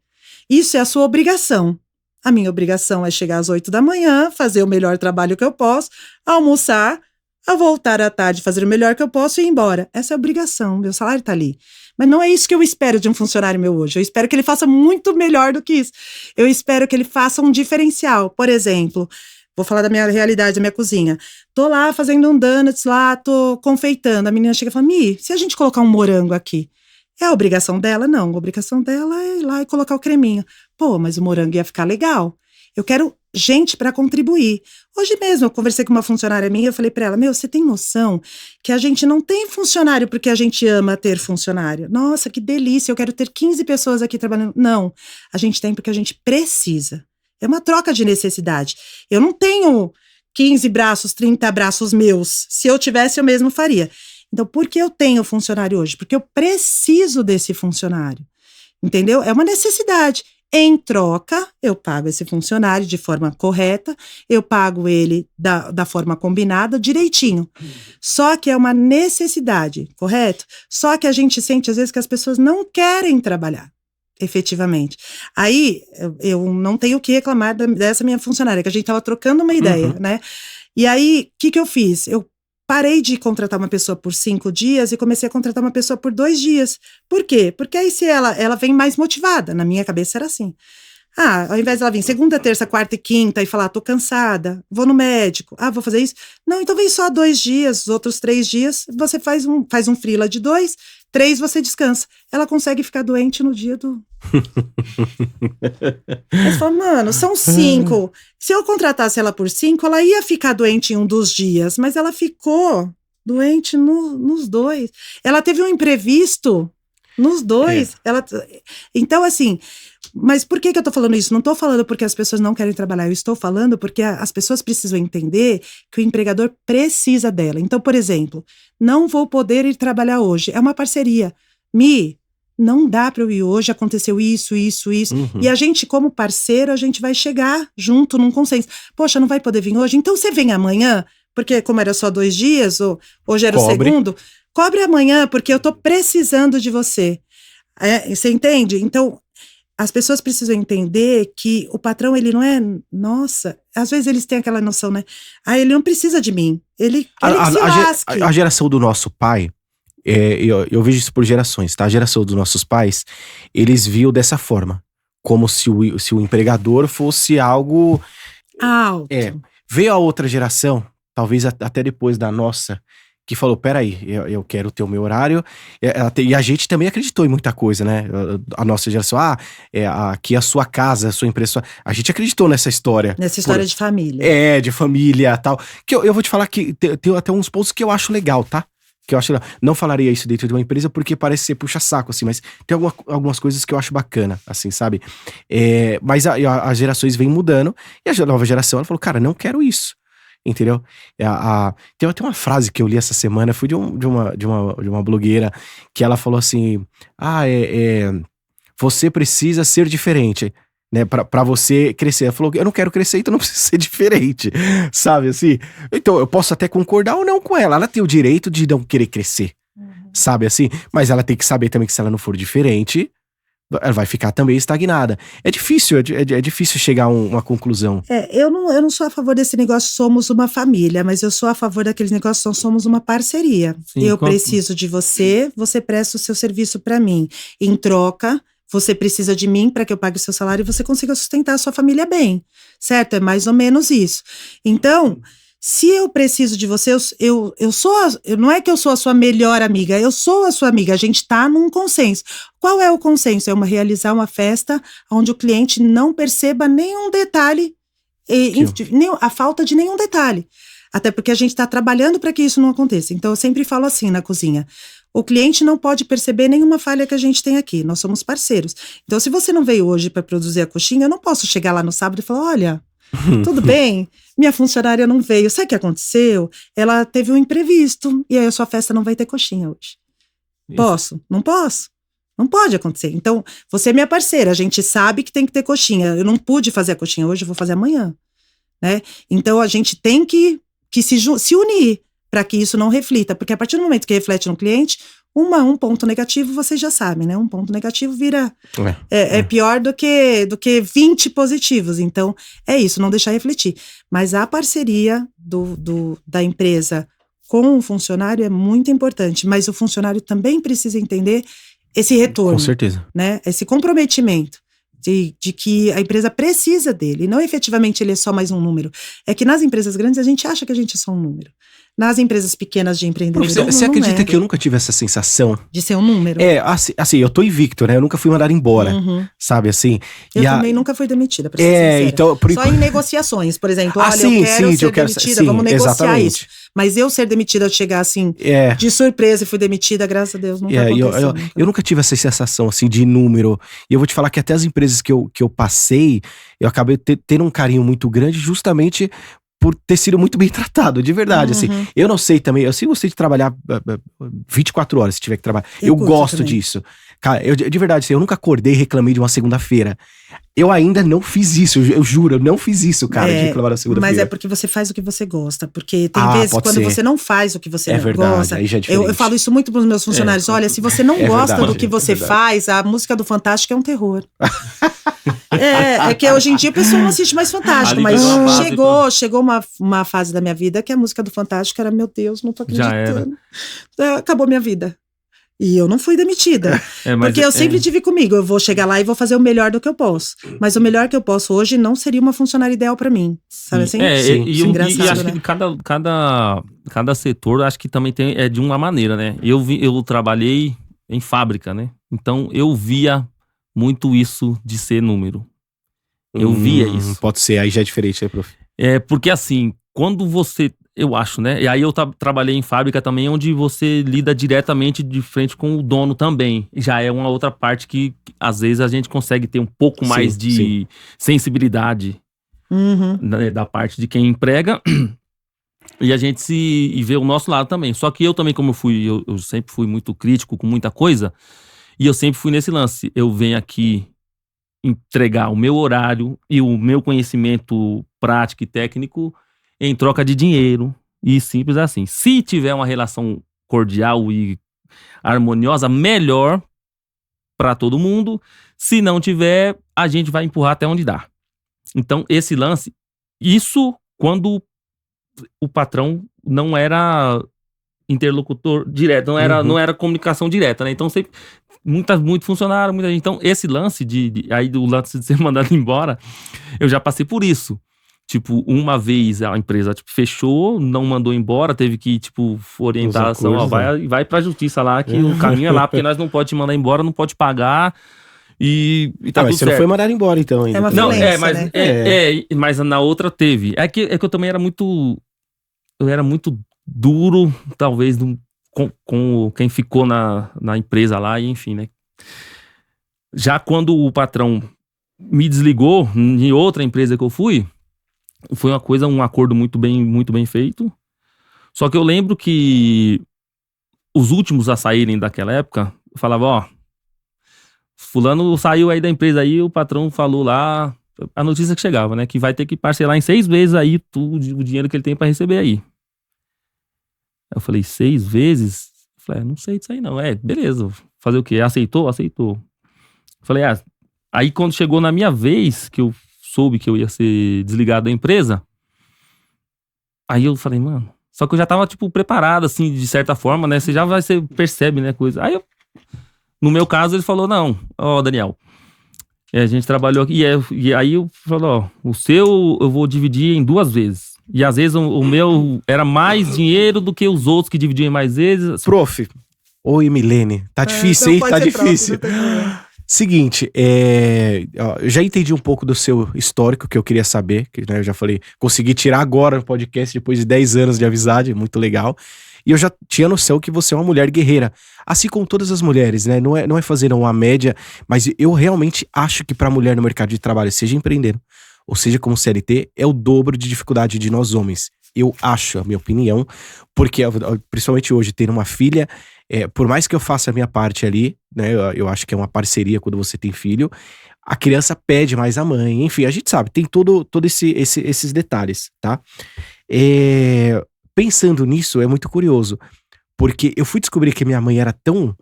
Isso é a sua obrigação. A minha obrigação é chegar às 8 da manhã, fazer o melhor trabalho que eu posso, almoçar, a voltar à tarde, fazer o melhor que eu posso e ir embora. Essa é a obrigação, meu salário está ali. Mas não é isso que eu espero de um funcionário meu hoje. Eu espero que ele faça muito melhor do que isso. Eu espero que ele faça um diferencial. Por exemplo, vou falar da minha realidade, da minha cozinha. Tô lá fazendo um donuts lá, tô confeitando. A menina chega e fala, se a gente colocar um morango aqui, é a obrigação dela? Não, a obrigação dela é ir lá e colocar o creminho. Pô, mas o morango ia ficar legal. Eu quero gente para contribuir. Hoje mesmo eu conversei com uma funcionária minha, eu falei para ela, você tem noção que a gente não tem funcionário porque a gente ama ter funcionário? Nossa, que delícia, eu quero ter 15 pessoas aqui trabalhando. Não, a gente tem porque a gente precisa. É uma troca de necessidade. Eu não tenho 15 braços, 30 braços meus. Se eu tivesse, eu mesmo faria. Então, por que eu tenho funcionário hoje? Porque eu preciso desse funcionário. Entendeu? É uma necessidade. Em troca, eu pago esse funcionário de forma correta, eu pago ele da forma combinada, direitinho. Só que é uma necessidade, correto? Só que a gente sente, às vezes, que as pessoas não querem trabalhar. Efetivamente. Aí, eu não tenho o que reclamar dessa minha funcionária, que a gente estava trocando uma ideia, né? E aí, o que eu fiz? Eu parei de contratar uma pessoa por 5 dias e comecei a contratar uma pessoa por 2 dias. Por quê? Porque aí se ela vem mais motivada. Na minha cabeça era assim. Ao invés de ela vir segunda, terça, quarta e quinta e falar, tô cansada, vou no médico, vou fazer isso. Não, então vem só 2 dias, os outros 3 dias, você faz um freela de 2, 3 você descansa. Ela consegue ficar doente no dia do... Mas fala, mano, são 5. Se eu contratasse ela por 5, ela ia ficar doente em um dos dias, mas ela ficou doente nos 2. Ela teve um imprevisto nos 2. Então, assim... Mas por que eu tô falando isso? Não tô falando porque as pessoas não querem trabalhar, eu estou falando porque as pessoas precisam entender que o empregador precisa dela. Então, por exemplo, não vou poder ir trabalhar hoje, é uma parceria. Não dá para eu ir hoje, aconteceu isso. E a gente, como parceiro, a gente vai chegar junto num consenso. Poxa, não vai poder vir hoje? Então você vem amanhã, porque como era só 2 dias, ou hoje era o segundo, cobre amanhã, porque eu tô precisando de você. Você entende? Então, as pessoas precisam entender que o patrão, ele não é... Nossa, às vezes eles têm aquela noção, né? Ele não precisa de mim. Ele que se lasque. A geração do nosso pai, eu vejo isso por gerações, tá? A geração dos nossos pais, eles viam dessa forma. Como se o empregador fosse algo... alto. Veio a outra geração, talvez até depois da nossa... que falou, peraí, eu quero ter o meu horário, e a gente também acreditou em muita coisa, né, a nossa geração, aqui a sua casa, a sua empresa, a gente acreditou nessa história. Nessa história de família. De família, tal, que eu vou te falar que tem até uns pontos que eu acho legal, tá? Que eu acho legal. Não falaria isso dentro de uma empresa porque parece ser puxa-saco, assim, mas tem algumas coisas que eu acho bacana, assim, sabe? Mas as gerações vêm mudando, e a nova geração, ela falou, cara, não quero isso. Entendeu? Tem até uma frase que eu li essa semana, foi de uma blogueira, que ela falou assim: você precisa ser diferente, né? Pra você crescer. Ela falou: eu não quero crescer, então não preciso ser diferente, sabe assim? Então eu posso até concordar ou não com ela. Ela tem o direito de não querer crescer, sabe assim? Mas ela tem que saber também que se ela não for diferente, ela vai ficar também estagnada. É difícil, é difícil chegar a uma conclusão. Eu não sou a favor desse negócio somos uma família, mas eu sou a favor daqueles negócios somos uma parceria. Sim, eu preciso de você, você presta o seu serviço para mim. Em troca, você precisa de mim para que eu pague o seu salário e você consiga sustentar a sua família bem, certo? É mais ou menos isso. Então, se eu preciso de você, não é que eu sou a sua melhor amiga, eu sou a sua amiga, a gente tá num consenso. Qual é o consenso? É realizar uma festa onde o cliente não perceba nenhum detalhe, a falta de nenhum detalhe. Até porque a gente está trabalhando para que isso não aconteça. Então, eu sempre falo assim na cozinha: o cliente não pode perceber nenhuma falha que a gente tem aqui, nós somos parceiros. Então, se você não veio hoje para produzir a coxinha, eu não posso chegar lá no sábado e falar: olha, tudo bem, minha funcionária não veio, sabe o que aconteceu? Ela teve um imprevisto, e aí a sua festa não vai ter coxinha hoje. Isso. Posso? Não posso. Não pode acontecer. Então, você é minha parceira, a gente sabe que tem que ter coxinha. Eu não pude fazer a coxinha hoje, eu vou fazer amanhã, né? Então, a gente tem que se unir para que isso não reflita, porque a partir do momento que reflete no cliente, um ponto negativo, vocês já sabem, né? Um ponto negativo vira pior do que 20 positivos. Então, é isso, não deixar refletir. Mas a parceria da empresa com o funcionário é muito importante, mas o funcionário também precisa entender esse retorno. Com certeza. Né? Esse comprometimento de que a empresa precisa dele, não efetivamente ele é só mais um número. É que nas empresas grandes a gente acha que a gente é só um número. Nas empresas pequenas de empreendedorismo, você acredita que eu nunca tive essa sensação? De ser um número? Assim, eu tô invicto, né? Eu nunca fui mandado embora, sabe, assim. Eu também nunca fui demitida, pra ser sincera. Então... Só em negociações, por exemplo. Olha, eu quero ser demitida, vamos negociar exatamente. isso. Mas eu ser demitida, chegar assim, de surpresa e fui demitida, graças a Deus, nunca aconteceu. Eu nunca tive essa sensação, assim, de número. E eu vou te falar que até as empresas que eu passei, eu acabei tendo um carinho muito grande justamente por ter sido muito bem tratado, de verdade, assim. Eu não sei também, eu sei gostei de trabalhar 24 horas, se tiver que trabalhar. Eu gosto também disso. Cara, de verdade, assim, eu nunca acordei e reclamei de uma segunda-feira. Eu ainda não fiz isso, eu juro, eu não fiz isso, cara, de reclamar na segunda-feira. Mas é porque você faz o que você gosta, porque tem vezes quando você não faz o que você não gosta. Aí já é diferente. Eu falo isso muito pros meus funcionários, olha, se você não gosta do que você faz, a música do Fantástico é um terror. É que hoje em dia a pessoa não assiste mais Fantástico, mas chegou uma fase da minha vida que a música do Fantástico era, meu Deus, não tô acreditando. Acabou minha vida. E eu não fui demitida. Porque eu sempre tive comigo, eu vou chegar lá e vou fazer o melhor do que eu posso. Mas o melhor que eu posso hoje não seria uma funcionária ideal pra mim. Sabe assim? E acho que cada setor, acho que também tem de uma maneira, né? Eu trabalhei em fábrica, né? Então eu via muito isso de ser número. Eu via isso. Pode ser, aí já é diferente, né, prof? Porque assim, quando você... Eu acho, né? E aí eu trabalhei em fábrica também, onde você lida diretamente de frente com o dono também. Já é uma outra parte que, às vezes, a gente consegue ter um pouco mais de sensibilidade da parte de quem emprega. E a gente vê o nosso lado também. Só que eu também, como eu sempre fui muito crítico com muita coisa, e eu sempre fui nesse lance. Eu venho aqui entregar o meu horário e o meu conhecimento prático e técnico em troca de dinheiro, e simples assim. Se tiver uma relação cordial e harmoniosa, melhor para todo mundo. Se não tiver, a gente vai empurrar até onde dá. Então, esse lance, isso quando o patrão não era interlocutor direto, não era comunicação direta, né? Então, sempre, muito funcionário, muita gente. Então, esse lance aí do lance de ser mandado embora, eu já passei por isso. Tipo, uma vez a empresa fechou, não mandou embora, teve que, orientação, vai pra justiça lá, que o caminho é lá, porque nós não pode te mandar embora, não pode pagar, e tá tudo você certo. Não foi mandado embora, então, ainda. É uma violência, mas na outra teve. É que eu também era muito duro, talvez, com quem ficou na empresa lá, e enfim, né. Já quando o patrão me desligou, em outra empresa que eu fui, Foi um acordo muito bem feito. Só que eu lembro que os últimos a saírem daquela época, eu falava, ó, fulano saiu aí da empresa aí, o patrão falou lá, a notícia que chegava, né, que vai ter que parcelar em 6 vezes aí o dinheiro que ele tem pra receber aí. Eu falei, 6 vezes? Eu falei, não sei disso aí não. Beleza, fazer o quê? Aceitou? Aceitou. Eu falei, aí quando chegou na minha vez, que eu soube que eu ia ser desligado da empresa, aí eu falei, mano, só que eu já tava, tipo, preparado, assim, de certa forma, né? Você percebe, né, coisa. Aí, no meu caso, ele falou, não, ó, Daniel, a gente trabalhou aqui, e aí eu falei, ó, o seu eu vou dividir em 2 vezes. E às vezes o meu era mais dinheiro do que os outros que dividiam em mais vezes. Prof, oi Milene, tá difícil, hein? Tá difícil. Seguinte, eu já entendi um pouco do seu histórico que eu queria saber, que, né, eu já falei, consegui tirar agora no podcast depois de 10 anos de amizade, muito legal. E eu já tinha noção que você é uma mulher guerreira, assim como todas as mulheres, né? Não é fazendo uma média, mas eu realmente acho que pra mulher no mercado de trabalho, seja empreendendo, ou seja como CLT, é o dobro de dificuldade de nós homens. Eu acho, a minha opinião, porque principalmente hoje, tendo uma filha, por mais que eu faça a minha parte ali, né, eu acho que é uma parceria quando você tem filho, a criança pede mais a mãe, enfim, a gente sabe, tem todo esses detalhes, tá? Pensando nisso, é muito curioso, porque eu fui descobrir que minha mãe era tão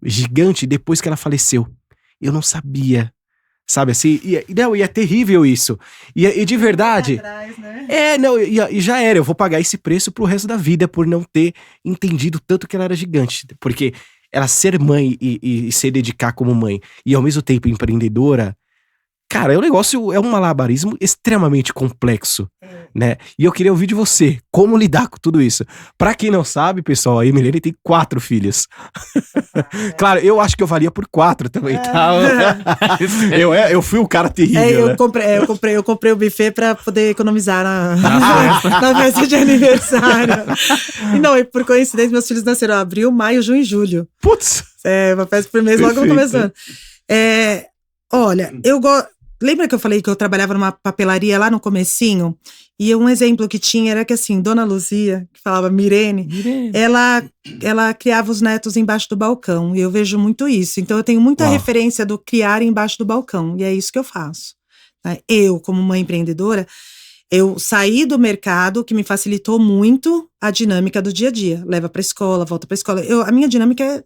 gigante depois que ela faleceu. Eu não sabia, sabe assim? E é terrível isso. E de verdade... Atrás, né? E já era, eu vou pagar esse preço pro resto da vida por não ter entendido tanto que ela era gigante. Porque ela ser mãe e se dedicar como mãe e ao mesmo tempo empreendedora, cara, o negócio é um malabarismo extremamente complexo, né? E eu queria ouvir de você, como lidar com tudo isso. Pra quem não sabe, pessoal, a Emilene tem 4 filhos. Claro, eu acho que eu valia por 4 também, tá? Eu fui um cara terrível, né? Eu comprei o buffet pra poder economizar na festa de aniversário. E por coincidência, meus filhos nasceram em abril, maio, junho e julho. Putz! Uma festa por mês, logo começando. Olha, lembra que eu falei que eu trabalhava numa papelaria lá no comecinho? E um exemplo que tinha era que assim, Dona Luzia, que falava Mirene, ela criava os netos embaixo do balcão. E eu vejo muito isso. Então eu tenho muita referência do criar embaixo do balcão. E é isso que eu faço. Né? Eu, como mãe empreendedora, eu saí do mercado, que me facilitou muito a dinâmica do dia a dia. Leva pra escola, volta pra escola. A minha dinâmica é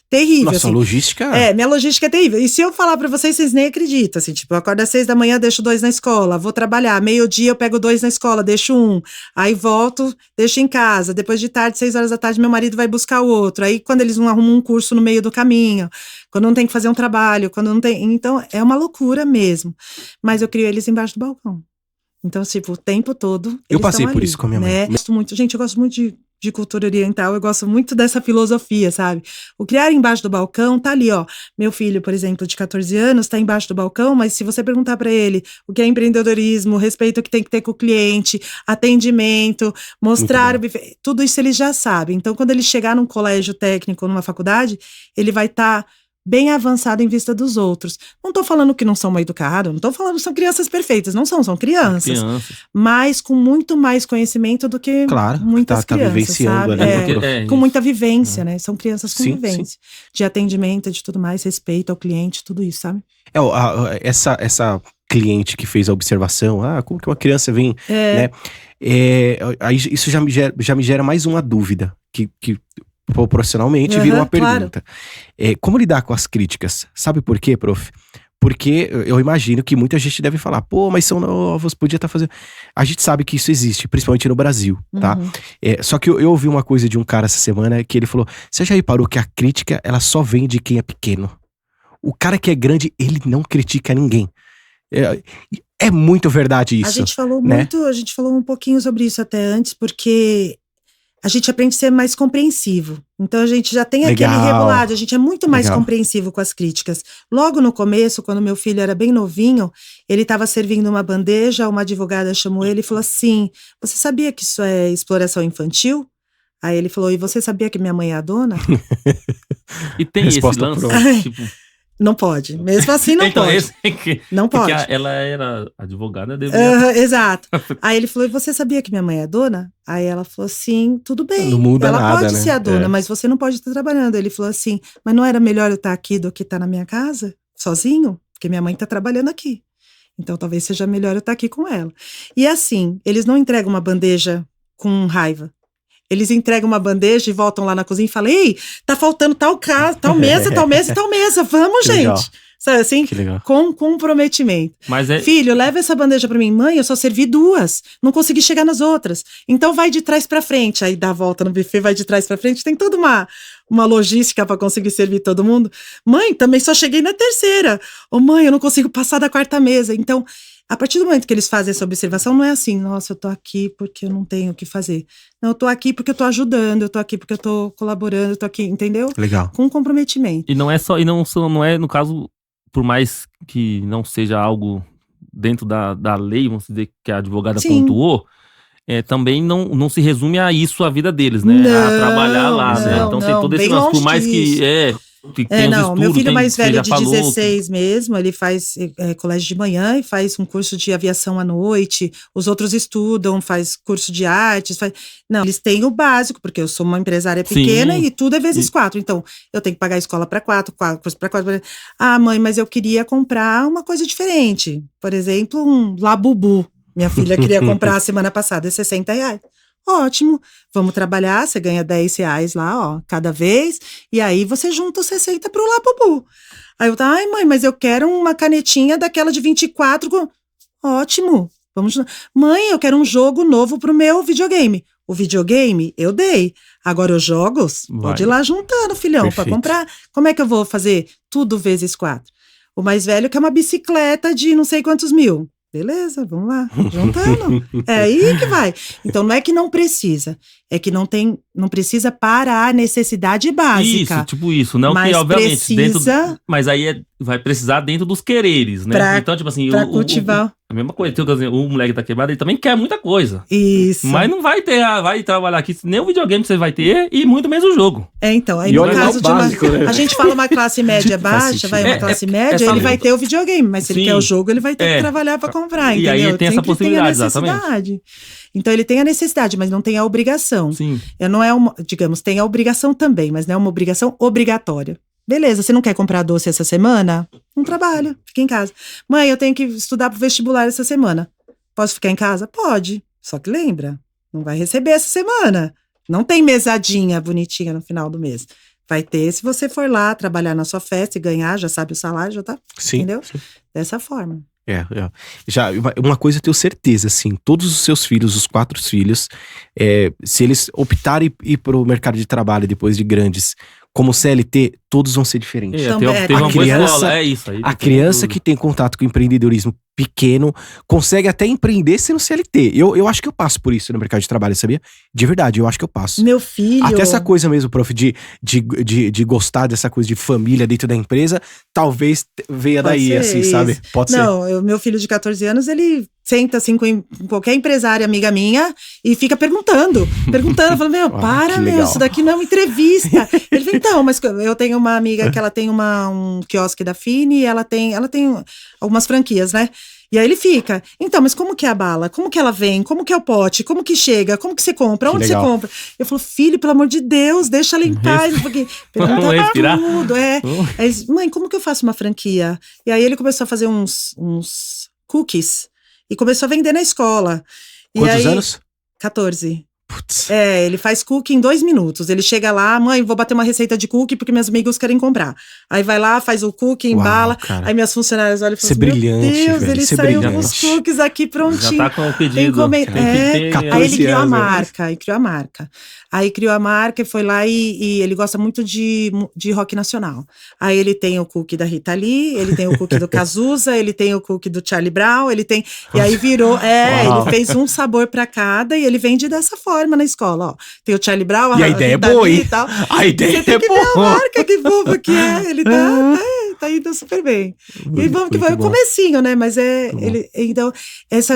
terrível. Nossa, assim. Logística... minha logística é terrível. E se eu falar pra vocês nem acreditam. Assim, tipo, eu acordo às 6 da manhã, deixo 2 na escola, vou trabalhar. Meio-dia eu pego 2 na escola, deixo 1. Aí volto, deixo em casa. Depois de tarde, 6 horas da tarde, meu marido vai buscar o outro. Aí quando eles não arrumam um curso no meio do caminho, quando não tem que fazer um trabalho, quando não tem... Então, é uma loucura mesmo. Mas eu crio eles embaixo do balcão. Então, tipo, o tempo todo. Eu passei por isso com a minha mãe. Né? Eu gosto muito de cultura oriental, eu gosto muito dessa filosofia, sabe? O criar embaixo do balcão tá ali, ó. Meu filho, por exemplo, de 14 anos, tá embaixo do balcão, mas se você perguntar pra ele o que é empreendedorismo, o respeito que tem que ter com o cliente, atendimento, mostrar o buffet, tudo isso ele já sabe. Então, quando ele chegar num colégio técnico, numa faculdade, ele vai estar bem avançado em vista dos outros. Não tô falando que não são mal educados, não tô falando que são crianças perfeitas, não são crianças. Mas com muito mais conhecimento do que muitas crianças, vivenciando, sabe? né? Com muita vivência, né? São crianças com vivência. Sim. De atendimento, de tudo mais, respeito ao cliente, tudo isso, sabe? Essa cliente que fez a observação, como que uma criança vem, né? Aí isso já me gera mais uma dúvida, que proporcionalmente vira uma pergunta. Claro. Como lidar com as críticas? Sabe por quê, prof? Porque eu imagino que muita gente deve falar, pô, mas são novos, podia estar fazendo... A gente sabe que isso existe, principalmente no Brasil, tá? Só que eu ouvi uma coisa de um cara essa semana que ele falou, você já reparou que a crítica, ela só vem de quem é pequeno? O cara que é grande, ele não critica ninguém. É muito verdade isso. A gente falou né? a gente falou um pouquinho sobre isso até antes, porque... a gente aprende a ser mais compreensivo. Então, a gente já tem aquele regulado, a gente é muito mais compreensivo com as críticas. Logo no começo, quando meu filho era bem novinho, ele estava servindo uma bandeja, uma advogada chamou ele e falou assim, você sabia que isso é exploração infantil? Aí ele falou, e você sabia que minha mãe é a dona? E tem resposta esse lance, tipo... Não pode. Mesmo assim, não Então, pode. esse é que, Não porque pode. ela era advogada, deveria. Aham, exato. Aí ele falou, e você sabia que minha mãe é dona? Aí ela falou assim, tudo bem. Não muda ela nada, pode né? ser a dona, É. mas você não pode estar trabalhando. Ele falou assim, mas não era melhor eu estar aqui do que estar na minha casa, sozinho? Porque minha mãe está trabalhando aqui. Então talvez seja melhor eu estar aqui com ela. E assim, eles não entregam uma bandeja com raiva. Eles entregam uma bandeja e voltam lá na cozinha e falam, ei, tá faltando tal mesa, tal mesa e tal mesa. Vamos, Que legal. gente. Sabe assim? Que legal. Com comprometimento. Mas é. Filho, leva essa bandeja pra mim. Mãe, eu só servi 2. Não consegui chegar nas outras. Então vai de trás pra frente. Aí dá a volta no buffet, vai de trás pra frente. Tem toda uma logística pra conseguir servir todo mundo. Mãe, também só cheguei na 3ª. Ô mãe, eu não consigo passar da 4ª mesa. Então, a partir do momento que eles fazem essa observação, não é assim, nossa, eu tô aqui porque eu não tenho o que fazer. Não, eu tô aqui porque eu tô ajudando, eu tô aqui porque eu tô colaborando, eu tô aqui, entendeu? Legal. Com comprometimento. E não é só. Não é, no caso, por mais que não seja algo dentro da lei, vamos dizer, que a advogada Sim. pontuou, também não se resume a isso a vida deles, né? A Não, trabalhar lá, né? não, Então tem não, todo esse bem lance, por longe mais disso. que tem os Não, estudos, meu filho tem, mais você velho já de falou, 16 mesmo, ele faz colégio de manhã e faz um curso de aviação à noite, os outros estudam, faz curso de artes, não, eles têm o básico, porque eu sou uma empresária pequena. Sim. E tudo é vezes 4, então eu tenho que pagar a escola para 4, curso para 4, ah mãe, mas eu queria comprar uma coisa diferente, por exemplo, um Labubu, minha filha queria comprar a semana passada, R$60. Ótimo, vamos trabalhar, você ganha R$10 lá, ó, cada vez, e aí você junta os 60 pro Labubu. Aí eu tava, ai mãe, mas eu quero uma canetinha daquela de 24, ótimo, vamos, mãe, eu quero um jogo novo pro meu videogame. O videogame, eu dei, agora os jogos, pode ir lá juntando, filhão, para comprar. Como é que eu vou fazer? Tudo vezes 4. O mais velho quer uma bicicleta de não sei quantos mil. Beleza, vamos lá, juntando. É aí que vai. Então não é que não precisa, é que não precisa para a necessidade básica. Isso, tipo isso, não mas que obviamente precisa, mas aí vai precisar dentro dos quereres, né? Então tipo assim, para cultivar. A mesma coisa, o moleque tá quebrado, ele também quer muita coisa. Isso. Mas não vai ter, vai trabalhar aqui, nem o videogame você vai ter e muito menos o jogo. Então, aí no caso de básico, né? A gente fala uma classe média baixa, vai uma classe média, ele vai ter o videogame, mas se ele quer o jogo, ele vai ter que trabalhar para comprar, entendeu? E aí tem essa possibilidade, exatamente. Então ele tem a necessidade, mas não tem a obrigação. Sim. Não é digamos, tem a obrigação também, mas não é uma obrigação obrigatória. Beleza, você não quer comprar doce essa semana? Não trabalha, fica em casa. Mãe, eu tenho que estudar pro vestibular essa semana. Posso ficar em casa? Pode. Só que lembra, não vai receber essa semana. Não tem mesadinha bonitinha no final do mês. Vai ter se você for lá trabalhar na sua festa e ganhar, já sabe o salário, já tá. Sim. Entendeu? Sim. Dessa forma. Já, uma coisa eu tenho certeza, assim, todos os seus filhos, os 4 filhos, se eles optarem ir pro mercado de trabalho depois de grandes, como CLT, todos vão ser diferentes. A criança que tem contato com empreendedorismo pequeno consegue até empreender sendo CLT. Eu acho que eu passo por isso no mercado de trabalho, sabia? De verdade, eu acho que eu passo. Meu filho... Até essa coisa mesmo, prof, de gostar dessa coisa de família dentro da empresa, talvez venha daí, assim, isso. Sabe? Pode ser. Não, meu filho de 14 anos, ele senta assim com qualquer empresária amiga minha e fica perguntando, falando, meu, isso daqui não é uma entrevista. Ele vem, então, mas eu tenho uma amiga que ela tem um quiosque da Fini e ela tem algumas franquias, né? E aí ele fica, então, mas como que é a bala? Como que ela vem? Como que é o pote? Como que chega? Como que você compra? Onde você compra? Eu falo, filho, pelo amor de Deus, deixa ela em paz. Porque pergunta tudo. Aí, mãe, como que eu faço uma franquia? E aí ele começou a fazer uns cookies e começou a vender na escola. Quantos anos? 14. Putz. Ele faz cookie em 2 minutos. Ele chega lá, mãe, vou bater uma receita de cookie porque meus amigos querem comprar. Aí vai lá, faz o cookie, embala. Aí minhas funcionárias olham e falam assim, meu Deus, velho, ele saiu com os cookies aqui prontinho. Já tá com o pedido. Aí ele criou a marca. Aí criou a marca e foi lá e ele gosta muito de rock nacional. Aí ele tem o cookie da Rita Lee, ele tem o cookie do Cazuza, ele tem o cookie do Charlie Brown, ele tem... E aí virou... ele fez um sabor pra cada e ele vende dessa forma na escola, ó. Tem o Charlie Brown, e a ideia é boa, hein? A ideia é boa. A marca, que boba que é. Ele tá indo super bem. E vamos que vai o comecinho, né? Mas então,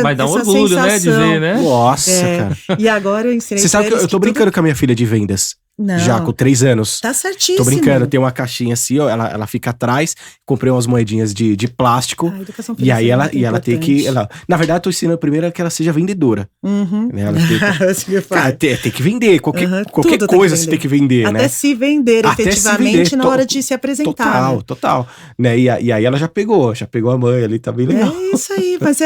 vai dar um orgulho, sensação, né? Dizer, né? Nossa, cara. E agora eu ensinei. Você sabe que eu tô brincando com a minha filha de vendas. Não. Já com 3 anos. Tá certíssimo. Tô brincando, tem uma caixinha assim, ó, ela fica atrás, comprei umas moedinhas de plástico, A educação e aí financeira é muito ela tem que... na verdade, eu tô ensinando primeiro que ela seja vendedora. Uhum. Né? Ela cara, tem que vender, qualquer Tudo coisa você tem que vender, Até né? se vender, Até efetivamente, se vender, na hora de se apresentar. Total. Né? E aí ela já pegou a mãe ali, tá bem legal. É isso aí, mas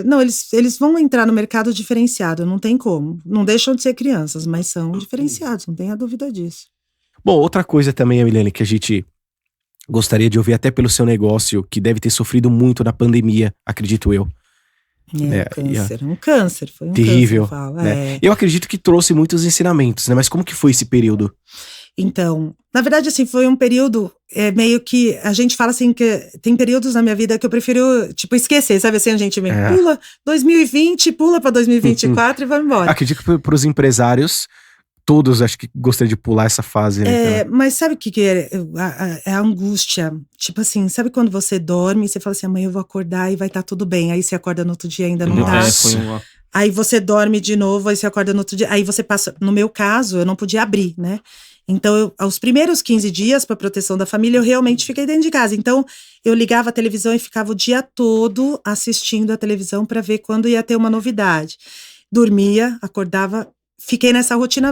não, eles vão entrar no mercado diferenciado, não tem como. Não deixam de ser crianças, mas são diferenciados, não tenha dúvida disso. Bom, outra coisa também, Milene, que a gente gostaria de ouvir até pelo seu negócio, que deve ter sofrido muito na pandemia, acredito eu. Um câncer, foi um terrível, câncer, falo. Né? Eu acredito que trouxe muitos ensinamentos, né? Mas como que foi esse período? Então, na verdade, assim, foi um período meio que, a gente fala assim, que tem períodos na minha vida que eu prefiro, tipo, esquecer, sabe assim, a gente pula 2020, pula pra 2024 e vai embora. Acredito que pros empresários, todos acho que gostariam de pular essa fase, né? Mas sabe o que é? É a angústia. Tipo assim, sabe quando você dorme e você fala assim, amanhã eu vou acordar e vai estar tudo bem. Aí você acorda no outro dia e ainda não tá. Aí você dorme de novo, aí você acorda no outro dia. Aí você passa, no meu caso, eu não podia abrir, né? Então, aos primeiros 15 dias, para proteção da família, eu realmente fiquei dentro de casa. Então, eu ligava a televisão e ficava o dia todo assistindo a televisão para ver quando ia ter uma novidade. Dormia, acordava, fiquei nessa rotina,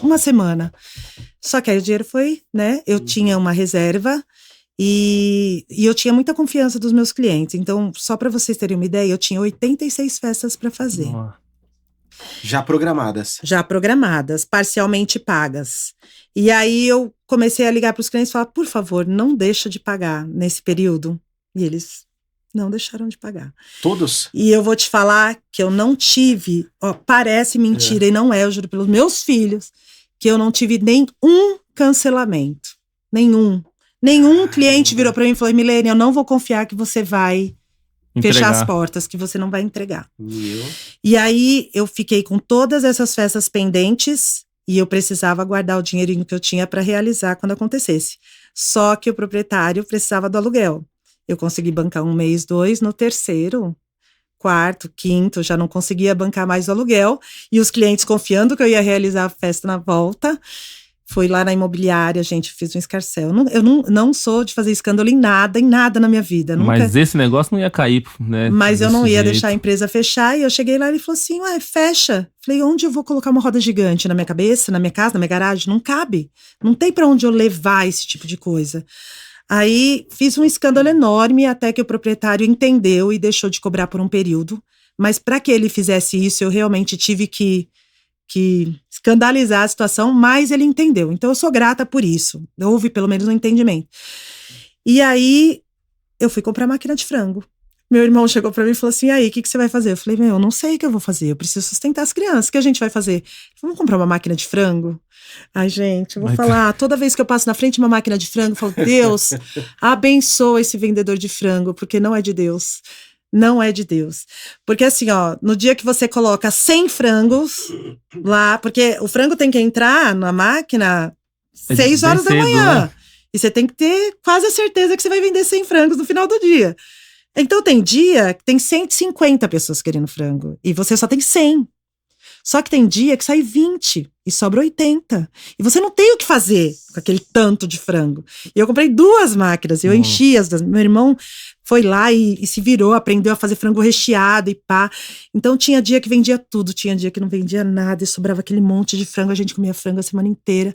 uma semana. Só que aí o dinheiro foi, né? Eu tinha uma reserva e eu tinha muita confiança dos meus clientes. Então, só para vocês terem uma ideia, eu tinha 86 festas para fazer. Já programadas. Já programadas, parcialmente pagas. E aí eu comecei a ligar para os clientes e falar, por favor, não deixa de pagar nesse período. E eles não deixaram de pagar. Todos? E eu vou te falar que eu não tive, parece mentira e não é, eu juro pelos meus filhos, que eu não tive nenhum cancelamento. Nenhum cliente virou para mim e falou, Milene, eu não vou confiar que você vai fechar as portas, que você não vai entregar. E aí eu fiquei com todas essas festas pendentes e eu precisava guardar o dinheirinho que eu tinha para realizar quando acontecesse. Só que o proprietário precisava do aluguel. Eu consegui bancar 1 mês, 2, no terceiro, quarto, quinto, já não conseguia bancar mais o aluguel. E os clientes confiando que eu ia realizar a festa na volta. Fui lá na imobiliária, gente, fiz um escarcéu. Eu não sou de fazer escândalo em nada na minha vida. Nunca. Mas esse negócio não ia cair, né? Mas eu não ia deixar a empresa fechar. E eu cheguei lá e ele falou assim, fecha. Falei, onde eu vou colocar uma roda gigante? Na minha cabeça, na minha casa, na minha garagem? Não cabe. Não tem pra onde eu levar esse tipo de coisa. Aí fiz um escândalo enorme até que o proprietário entendeu e deixou de cobrar por um período. Mas para que ele fizesse isso, eu realmente tive que escandalizar a situação, mas ele entendeu. Então eu sou grata por isso. Houve pelo menos um entendimento. E aí eu fui comprar máquina de frango. Meu irmão chegou pra mim e falou assim, e aí, o que você vai fazer? Eu falei, eu não sei o que eu vou fazer, eu preciso sustentar as crianças, o que a gente vai fazer? Ele falou, vamos comprar uma máquina de frango? Ai, gente, eu vou falar, toda vez que eu passo na frente de uma máquina de frango, eu falo, Deus, abençoa esse vendedor de frango, porque não é de Deus. Não é de Deus. Porque assim, no dia que você coloca 100 frangos lá, porque o frango tem que entrar na máquina 6 horas da manhã. Né? E você tem que ter quase a certeza que você vai vender 100 frangos no final do dia. Então tem dia que tem 150 pessoas querendo frango. E você só tem 100. Só que tem dia que sai 20 e sobra 80. E você não tem o que fazer com aquele tanto de frango. E eu comprei 2 máquinas, eu enchi as. Meu irmão foi lá e se virou, aprendeu a fazer frango recheado e pá. Então tinha dia que vendia tudo, tinha dia que não vendia nada e sobrava aquele monte de frango, a gente comia frango a semana inteira.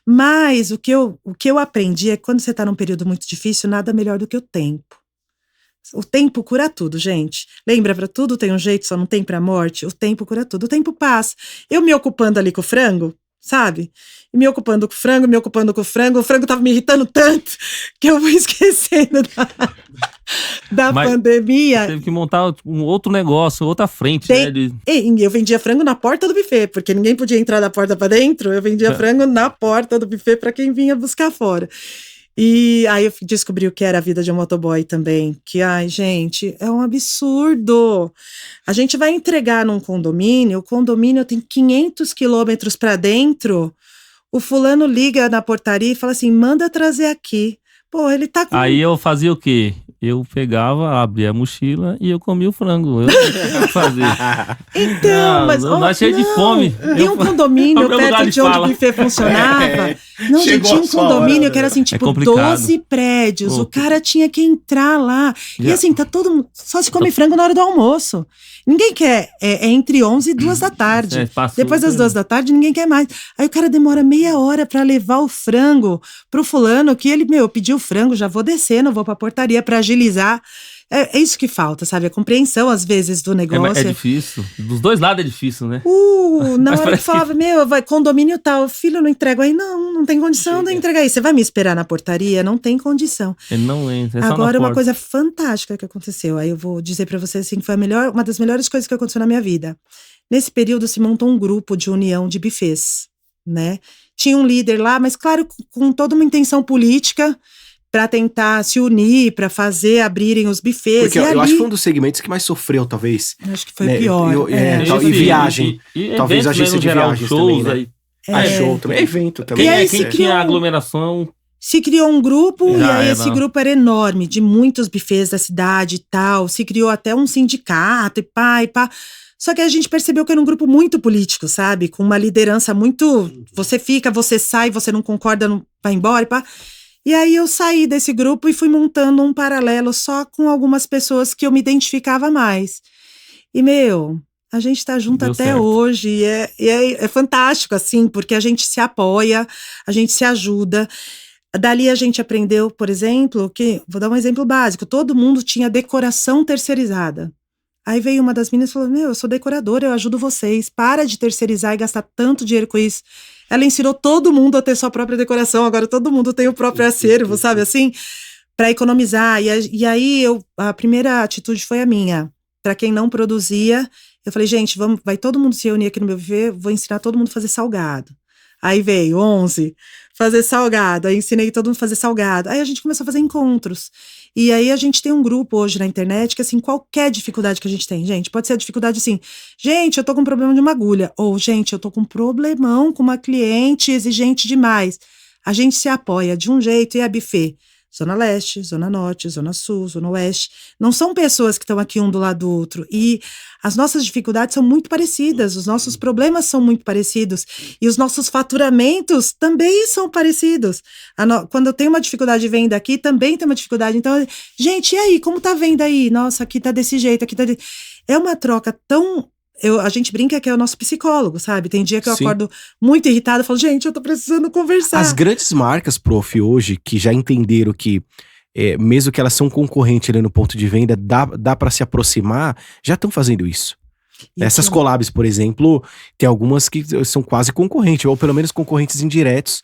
Mas o que eu aprendi é que quando você tá num período muito difícil, nada melhor do que o tempo. O tempo cura tudo, gente. Lembra, pra tudo tem um jeito, só não tem pra morte? O tempo cura tudo, o tempo passa. Eu me ocupando ali com o frango, sabe? E me ocupando com o frango tava me irritando tanto que eu fui esquecendo da pandemia. Teve que montar um outro negócio, outra frente, né? Eu vendia frango na porta do buffet, porque ninguém podia entrar da porta pra dentro, eu vendia frango na porta do buffet pra quem vinha buscar fora. E aí eu descobri o que era a vida de um motoboy também, que, ai, gente, é um absurdo. A gente vai entregar num condomínio, o condomínio tem 500 quilômetros pra dentro, o fulano liga na portaria e fala assim, manda trazer aqui. Pô, ele tá com... Aí eu fazia o quê? eu pegava, abria a mochila e eu comia o frango. Eu não fazia. Então, mas eu não cheio de fome. Tem um condomínio perto de onde o buffet funcionava. Não, gente, tinha um condomínio que era assim, tipo, 12 prédios. O cara tinha que entrar lá. E assim, tá todo mundo. Só se come frango na hora do almoço. Ninguém quer. É entre 11 e 2 da tarde. Depois das 2 da tarde, ninguém quer mais. Aí o cara demora meia hora pra levar o frango pro fulano, que ele, pediu o frango, já vou descer, não vou pra portaria pra agilizar. É isso que falta, sabe? A compreensão, às vezes, do negócio. É difícil. Dos dois lados é difícil, né? Na hora que falava, vai, condomínio tal, filho, eu não entrego aí. Não tem condição de entregar aí. Você vai me esperar na portaria? Não tem condição. Ele não entra, é só Agora, na uma coisa fantástica que aconteceu. Aí eu vou dizer pra você, assim, que foi uma das melhores coisas que aconteceu na minha vida. Nesse período, se montou um grupo de união de buffets, né? Tinha um líder lá, mas claro, com toda uma intenção política, para tentar se unir, para abrirem os buffets. Porque eu acho que foi um dos segmentos que mais sofreu, talvez. Acho que foi pior. E viagem. Talvez a agência de viagens shows, também, né? Show também. Evento também. E aí quem tinha aglomeração... Se criou um grupo, e aí esse grupo era enorme, de muitos buffets da cidade e tal. Se criou até um sindicato e pá. Só que a gente percebeu que era um grupo muito político, sabe? Com uma liderança muito... Você fica, você sai, você não concorda, não vai embora e pá. E aí eu saí desse grupo e fui montando um paralelo só com algumas pessoas que eu me identificava mais. E, a gente tá junto Deu até certo. hoje e é fantástico, assim, porque a gente se apoia, a gente se ajuda. Dali a gente aprendeu, por exemplo, vou dar um exemplo básico, todo mundo tinha decoração terceirizada. Aí veio uma das meninas e falou, eu sou decoradora, eu ajudo vocês, para de terceirizar e gastar tanto dinheiro com isso. Ela ensinou todo mundo a ter sua própria decoração, agora todo mundo tem o próprio acervo, sabe assim? Para economizar. E aí a primeira atitude foi a minha. Para quem não produzia, eu falei, gente, vai todo mundo se reunir aqui no meu buffet, vou ensinar todo mundo a fazer salgado. Aí veio 11, fazer salgado, aí ensinei todo mundo a fazer salgado. Aí a gente começou a fazer encontros. E aí a gente tem um grupo hoje na internet que, assim, qualquer dificuldade que a gente tem, gente, pode ser a dificuldade assim, gente, eu tô com um problema de uma agulha, ou, gente, eu tô com um problemão com uma cliente exigente demais. A gente se apoia de um jeito e é buffet. Zona Leste, Zona Norte, Zona Sul, Zona Oeste. Não são pessoas que estão aqui um do lado do outro. E as nossas dificuldades são muito parecidas, os nossos problemas são muito parecidos. E os nossos faturamentos também são parecidos. Quando eu tenho uma dificuldade de venda aqui, também tem uma dificuldade. Então, gente, e aí, como tá a venda aí? Nossa, aqui tá desse jeito, aqui tá... É uma troca tão... A gente brinca que é o nosso psicólogo, sabe? Tem dia que eu acordo muito irritada e falo, gente, eu tô precisando conversar. As grandes marcas, prof, hoje, que já entenderam que, mesmo que elas são concorrentes ali no ponto de venda, dá para se aproximar, já estão fazendo isso. Essas collabs, por exemplo, tem algumas que são quase concorrentes, ou pelo menos concorrentes indiretos,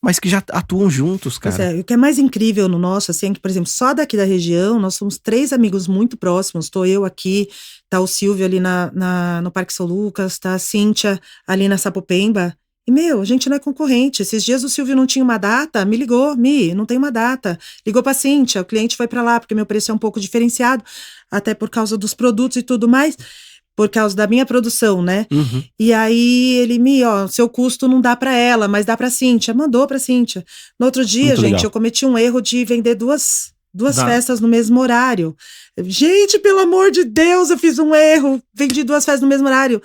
mas que já atuam juntos, cara. O que é mais incrível no nosso, assim, é que, por exemplo, só daqui da região, nós somos 3 amigos muito próximos, tô eu aqui, tá o Silvio ali no Parque São Lucas, tá a Cíntia ali na Sapopemba, e, a gente não é concorrente. Esses dias o Silvio não tinha uma data, me ligou, não tem uma data. Ligou pra Cíntia, o cliente foi pra lá, porque meu preço é um pouco diferenciado, até por causa dos produtos e tudo mais, por causa da minha produção, né? Uhum. E aí ele seu custo não dá pra ela, mas dá pra Cíntia. Mandou pra Cíntia. No outro dia, Muito gente, legal. eu cometi um erro de vender duas festas no mesmo horário. Gente, pelo amor de Deus, eu fiz um erro. Vendi 2 festas no mesmo horário.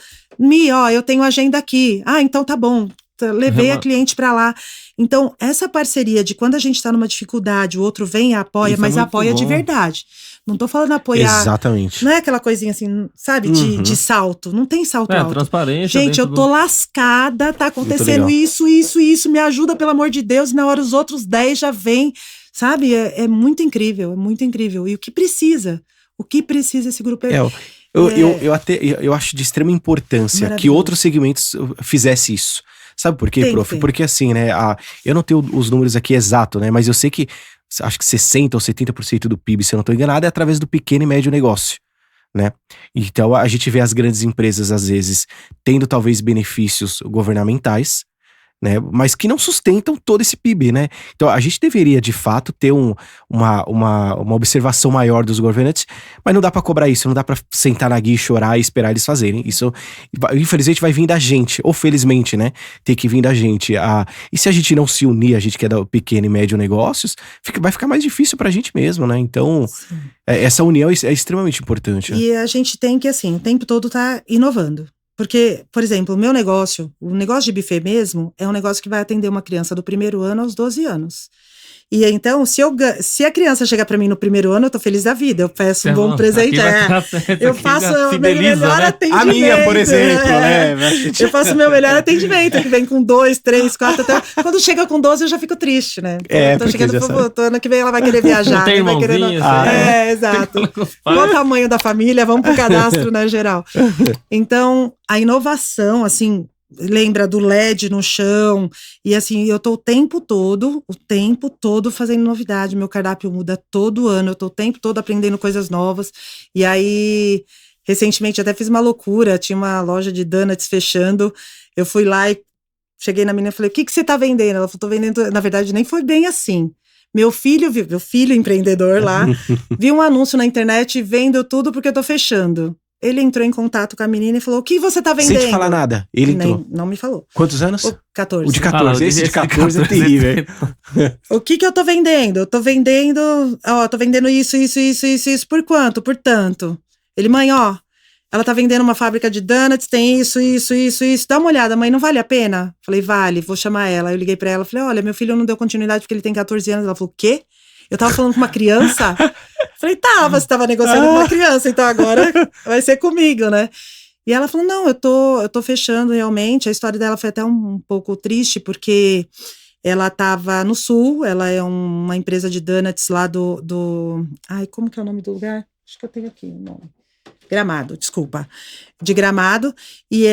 Eu tenho agenda aqui. Então tá bom. Levei a cliente pra lá. Então, essa parceria de quando a gente tá numa dificuldade, o outro vem e apoia, Isso mas é muito apoia de bom. verdade. Não tô falando apoiar. Exatamente. Não é aquela coisinha assim, sabe, de salto. Não tem salto alto. Transparência. Gente, eu tô lascada, tá acontecendo isso, me ajuda, pelo amor de Deus, e na hora os outros 10 já vêm, sabe? É muito incrível, é muito incrível. E o que precisa esse grupo Eu acho de extrema importância que outros segmentos fizessem isso. Sabe por quê, prof? Porque assim, né, eu não tenho os números aqui exatos, né, mas eu sei que acho que 60% ou 70% do PIB, se eu não estou enganado, é através do pequeno e médio negócio, né? Então a gente vê as grandes empresas, às vezes, tendo talvez benefícios governamentais, né? Mas que não sustentam todo esse PIB, né? Então a gente deveria, de fato, ter uma observação maior dos governantes, mas não dá pra cobrar isso, não dá pra sentar na guia e chorar e esperar eles fazerem. Isso, infelizmente, vai vir da gente, ou felizmente, né? Tem que vir da gente. E se a gente não se unir, a gente que é da pequeno e médio negócios, vai ficar mais difícil pra gente mesmo, né? Então, essa união é extremamente importante. Né? E a gente tem que, assim, o tempo todo tá inovando. Porque, por exemplo, o meu negócio, o negócio de buffet mesmo, é um negócio que vai atender uma criança do 1º ano aos 12 anos. E então, se a criança chegar pra mim no 1º ano, eu tô feliz da vida. Eu peço um bom presente. Eu faço o meu melhor atendimento. A minha, por exemplo, né? Eu faço o meu melhor atendimento, que vem com 2, 3, 4, até. Quando chega com 12, eu já fico triste, né? Tô chegando pro ano que vem, ela vai querer viajar. Tem vai querer... exato. Qual o tamanho da família? Vamos pro cadastro, né, geral. Então, a inovação, assim. Lembra do LED no chão, e assim, eu tô o tempo todo fazendo novidade, meu cardápio muda todo ano, eu tô o tempo todo aprendendo coisas novas, e aí, recentemente até fiz uma loucura, tinha uma loja de donuts fechando, eu fui lá e cheguei na menina e falei, o que você tá vendendo? Ela falou, tô vendendo, na verdade nem foi bem assim. Meu filho empreendedor lá, viu um anúncio na internet, vendo tudo porque eu tô fechando. Ele entrou em contato com a menina e falou, o que você tá vendendo? Sem te falar nada. Ele entrou. Não me falou. Quantos anos? 14. O de 14. Esse de 14 é terrível. O que eu tô vendendo? Eu tô vendendo isso. Por quanto? Por tanto. Ele, mãe, ó, ela tá vendendo uma fábrica de donuts, tem isso. Dá uma olhada, mãe, não vale a pena? Falei, vale, vou chamar ela. Eu liguei pra ela, falei, olha, meu filho não deu continuidade porque ele tem 14 anos. Ela falou, o quê? Eu tava falando com uma criança? Falei, você tava negociando com uma criança, então agora vai ser comigo, né? E ela falou, não, eu tô fechando realmente. A história dela foi até um pouco triste, porque ela tava no Sul, ela é uma empresa de donuts lá Ai, como que é o nome do lugar? Acho que eu tenho aqui o nome. Gramado, desculpa. De Gramado, e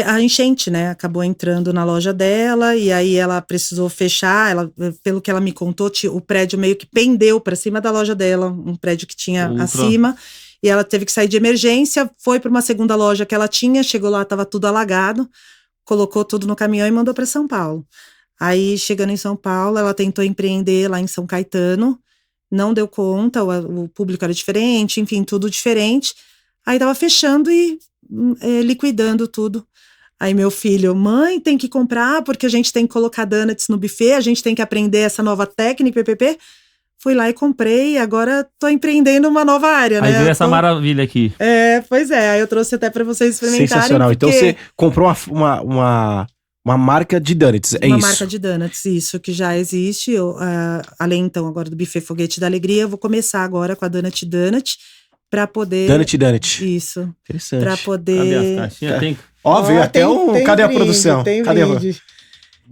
a enchente, né, acabou entrando na loja dela, e aí ela precisou fechar, pelo que ela me contou, o prédio meio que pendeu para cima da loja dela, um prédio que tinha acima, e ela teve que sair de emergência, foi para uma segunda loja que ela tinha, chegou lá, estava tudo alagado, colocou tudo no caminhão e mandou para São Paulo. Aí, chegando em São Paulo, ela tentou empreender lá em São Caetano, não deu conta, o público era diferente, enfim, tudo diferente, aí tava fechando e liquidando tudo. Aí meu filho, mãe, tem que comprar porque a gente tem que colocar donuts no buffet, a gente tem que aprender essa nova técnica, ppp. Fui lá e comprei e agora tô empreendendo uma nova área, né? Aí veio essa maravilha aqui. Pois é, aí eu trouxe até pra vocês experimentarem. Sensacional, então você comprou uma marca de donuts, é uma isso? Uma marca de donuts, isso, que já existe, além então agora do buffet Foguete da Alegria, eu vou começar agora com a Donut, pra poder... Donut. Isso. Interessante. Pra poder... Cadê as caixinhas? Tem... Óbvio, até cadê a produção? Cadê a produção?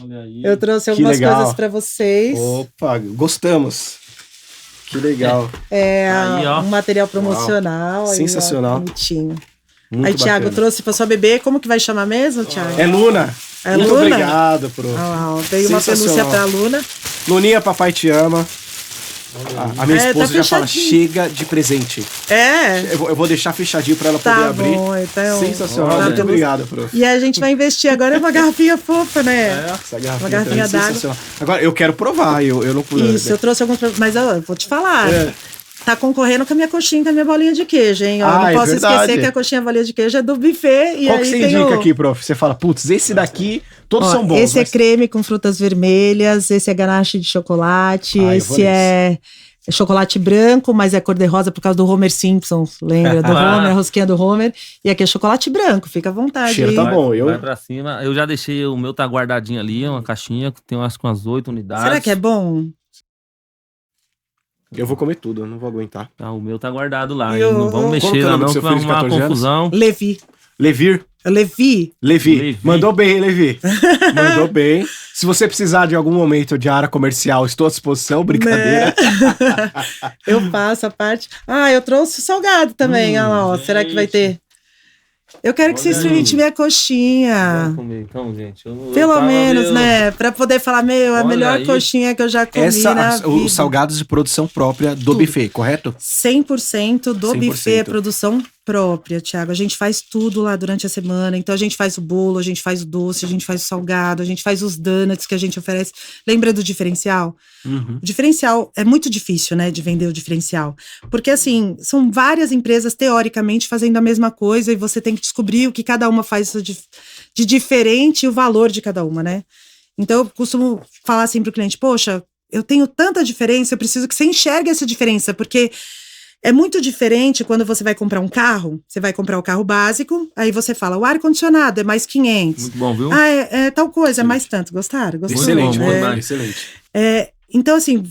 Olha aí. Eu trouxe algumas coisas pra vocês. Opa, gostamos. Que legal. Aí, um material promocional. Uau. Sensacional. Aí, bonitinho. Muito aí, Thiago, bacana. trouxe pra sua bebê. Como que vai chamar mesmo, Thiago? É Luna. Muito Luna? Obrigado, Pro. Veio uma pelúcia pra Luna. Luninha, papai te ama. A minha esposa já fala, chega de presente. Eu vou deixar fechadinho pra ela poder abrir. Bom, então, sensacional, muito obrigado, Pro. E a gente vai investir agora em uma garrafinha fofa, né? Essa garrafinha uma garrafinha d'água. Agora, eu quero provar, eu não pude. Isso, eu trouxe alguns, mas eu vou te falar. Tá concorrendo com a minha coxinha, com a minha bolinha de queijo, hein? Eu não posso esquecer que a coxinha e a bolinha de queijo é do buffet. E qual aí que você indica aqui, prof? Você fala, putz, esse daqui, todos são bons. Esse é creme com frutas vermelhas, esse é ganache de chocolate, esse é chocolate branco, mas é cor-de-rosa por causa do Homer Simpson, lembra? Do Homer, a rosquinha do Homer. E aqui é chocolate branco, fica à vontade. O cheiro tá bom. Vai pra cima. Eu já deixei, o meu tá guardadinho ali, uma caixinha, tem acho que umas 8 unidades. Será que é bom? Eu vou comer tudo, eu não vou aguentar. O meu tá guardado lá, não vamos mexer lá não, que vai arrumar uma confusão. Levi. Mandou bem, Levi. Mandou bem. Se você precisar de algum momento de área comercial, estou à disposição, brincadeira. Eu faço a parte. Eu trouxe salgado também, olha lá, ó. Será que vai ter? Eu quero que você experimente minha coxinha. Vamos comer então, gente. Pelo menos, né? Pra poder falar, a melhor coxinha que eu já comi na vida. Os salgados de produção própria do buffet, correto? 100% do buffet é produção própria, Thiago. A gente faz tudo lá durante a semana. Então, a gente faz o bolo, a gente faz o doce, a gente faz o salgado, a gente faz os donuts que a gente oferece. Lembra do diferencial? Uhum. O diferencial é muito difícil, né, de vender o diferencial. Porque, assim, são várias empresas, teoricamente, fazendo a mesma coisa e você tem que descobrir o que cada uma faz de diferente e o valor de cada uma, né? Então, eu costumo falar assim pro cliente, poxa, eu tenho tanta diferença, eu preciso que você enxergue essa diferença, porque é muito diferente quando você vai comprar um carro, você vai comprar o carro básico, aí você fala, o ar-condicionado é mais 500. Muito bom, viu? Ah, é tal coisa, é mais tanto. Gostaram? Excelente, bom, mano. Excelente. Então, assim,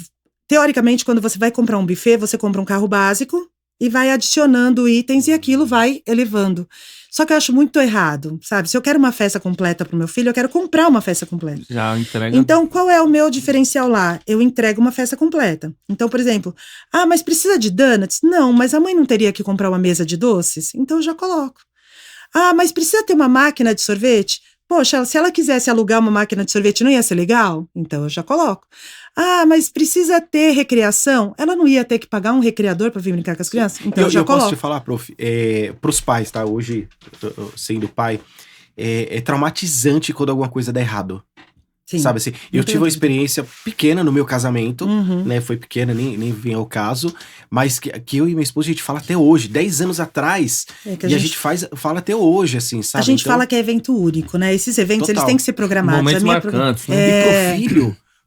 teoricamente, quando você vai comprar um buffet, você compra um carro básico e vai adicionando itens e aquilo vai elevando. Só que eu acho muito errado, sabe? Se eu quero uma festa completa pro meu filho, eu quero comprar uma festa completa. Já entrega. Então, qual é o meu diferencial lá? Eu entrego uma festa completa. Então, por exemplo, mas precisa de donuts? Não, mas a mãe não teria que comprar uma mesa de doces? Então, eu já coloco. Mas precisa ter uma máquina de sorvete? Poxa, se ela quisesse alugar uma máquina de sorvete, não ia ser legal? Então, eu já coloco. Mas precisa ter recreação? Ela não ia ter que pagar um recreador para vir brincar com as crianças? Então, eu já coloco. Eu posso te falar, prof, pros pais, tá? Hoje, sendo pai, é traumatizante quando alguma coisa dá errado. Sim. Sabe assim? Eu tive uma experiência pequena no meu casamento, né? Foi pequena, nem vem ao caso, mas que eu e minha esposa a gente fala até hoje, 10 anos atrás, e a gente fala até hoje, assim, sabe? A gente fala que é evento único, né? Esses eventos, Total. eles têm que ser programados. Momentos marcantes, né? E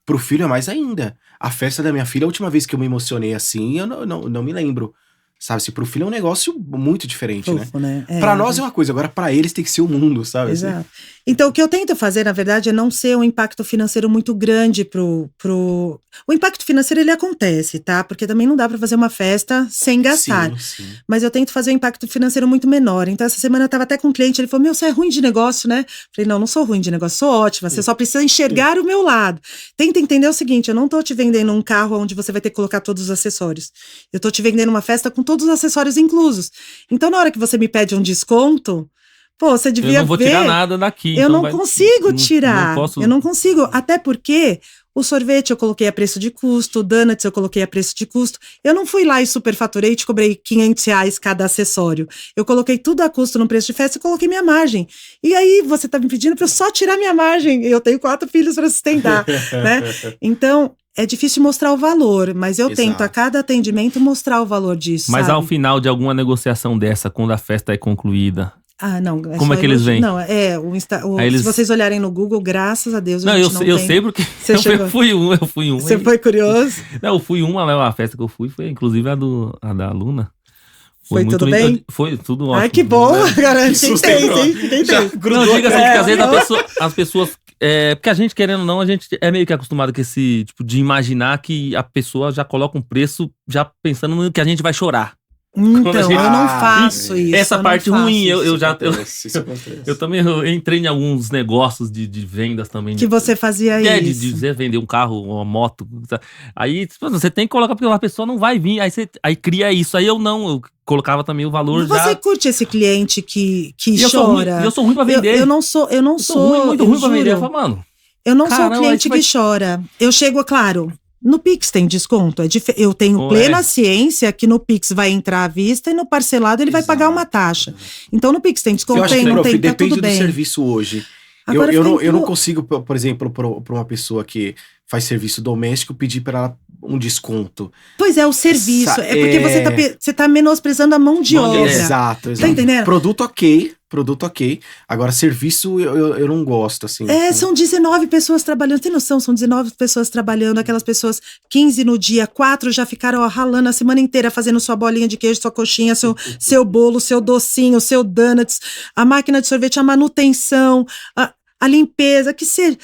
pro filho é mais ainda. A festa da minha filha, a última vez que eu me emocionei assim, eu não me lembro. Sabe, se pro filho é um negócio muito diferente, Fofo, né? Pra nós é uma coisa, agora pra eles tem que ser o mundo, sabe? Exato. Assim? Então, o que eu tento fazer, na verdade, é não ser um impacto financeiro muito grande pro... O impacto financeiro, ele acontece, tá? Porque também não dá pra fazer uma festa sem gastar. Sim. Mas eu tento fazer um impacto financeiro muito menor. Então, essa semana eu tava até com um cliente, ele falou, você é ruim de negócio, né? Falei, não sou ruim de negócio, sou ótima. Você só precisa enxergar o meu lado. Tenta entender o seguinte, eu não tô te vendendo um carro onde você vai ter que colocar todos os acessórios. Eu tô te vendendo uma festa com todos os acessórios inclusos. Então, na hora que você me pede um desconto, você devia ver. Eu não vou tirar nada daqui. Eu não consigo tirar. Eu não consigo. Até porque o sorvete eu coloquei a preço de custo, o donuts eu coloquei a preço de custo. Eu não fui lá e superfaturei e te cobrei R$500 cada acessório. Eu coloquei tudo a custo no preço de festa e coloquei minha margem. E aí você tá me pedindo para eu só tirar minha margem. Eu tenho 4 filhos para sustentar, né? Então, é difícil mostrar o valor, mas eu tento a cada atendimento mostrar o valor disso. Mas sabe? ao final de alguma negociação dessa, quando a festa é concluída, não. como é que eles vêm? Não, se vocês olharem no Google, graças a Deus, eu sei porque eu fui um. Você foi curioso? Não, eu fui a festa que eu fui foi inclusive a da Luna. Foi tudo bem? Foi tudo ótimo. Ai, que bom, cara. Fiquei tenso. Não, diga assim, que às vezes as pessoas... porque a gente, querendo ou não, a gente é meio que acostumado com esse tipo de imaginar que a pessoa já coloca um preço já pensando no que a gente vai chorar. Então, eu não faço isso. Essa parte ruim, eu também entrei em alguns negócios de vendas também. Que você fazia isso. De dizer, vender um carro, uma moto. Aí você tem que colocar, porque a pessoa não vai vir. Aí cria isso. Aí eu colocava também o valor você já. Você curte esse cliente que eu chora? Eu sou ruim pra vender. Eu não sou muito ruim pra vender. Eu falo, mano. Eu não sou o cliente que chora. Eu chego, claro. No Pix tem desconto. Eu tenho plena ciência que no Pix vai entrar à vista e no parcelado ele vai pagar uma taxa. Então no Pix tem desconto, não tem, tá tudo bem. Depende do serviço hoje. Eu não consigo, por exemplo, para uma pessoa que faz serviço doméstico, pedir para ela um desconto. Pois é, o serviço. Porque você tá menosprezando a mão de obra. Exato. Tá entendendo? Produto ok. Agora, serviço eu não gosto, assim. São 19 pessoas trabalhando. Tem noção? São 19 pessoas trabalhando. Aquelas pessoas, 15 no dia, 4 já ficaram ralando a semana inteira, fazendo sua bolinha de queijo, sua coxinha, seu bolo, seu docinho, seu donuts, a máquina de sorvete, a manutenção, a limpeza, que seja.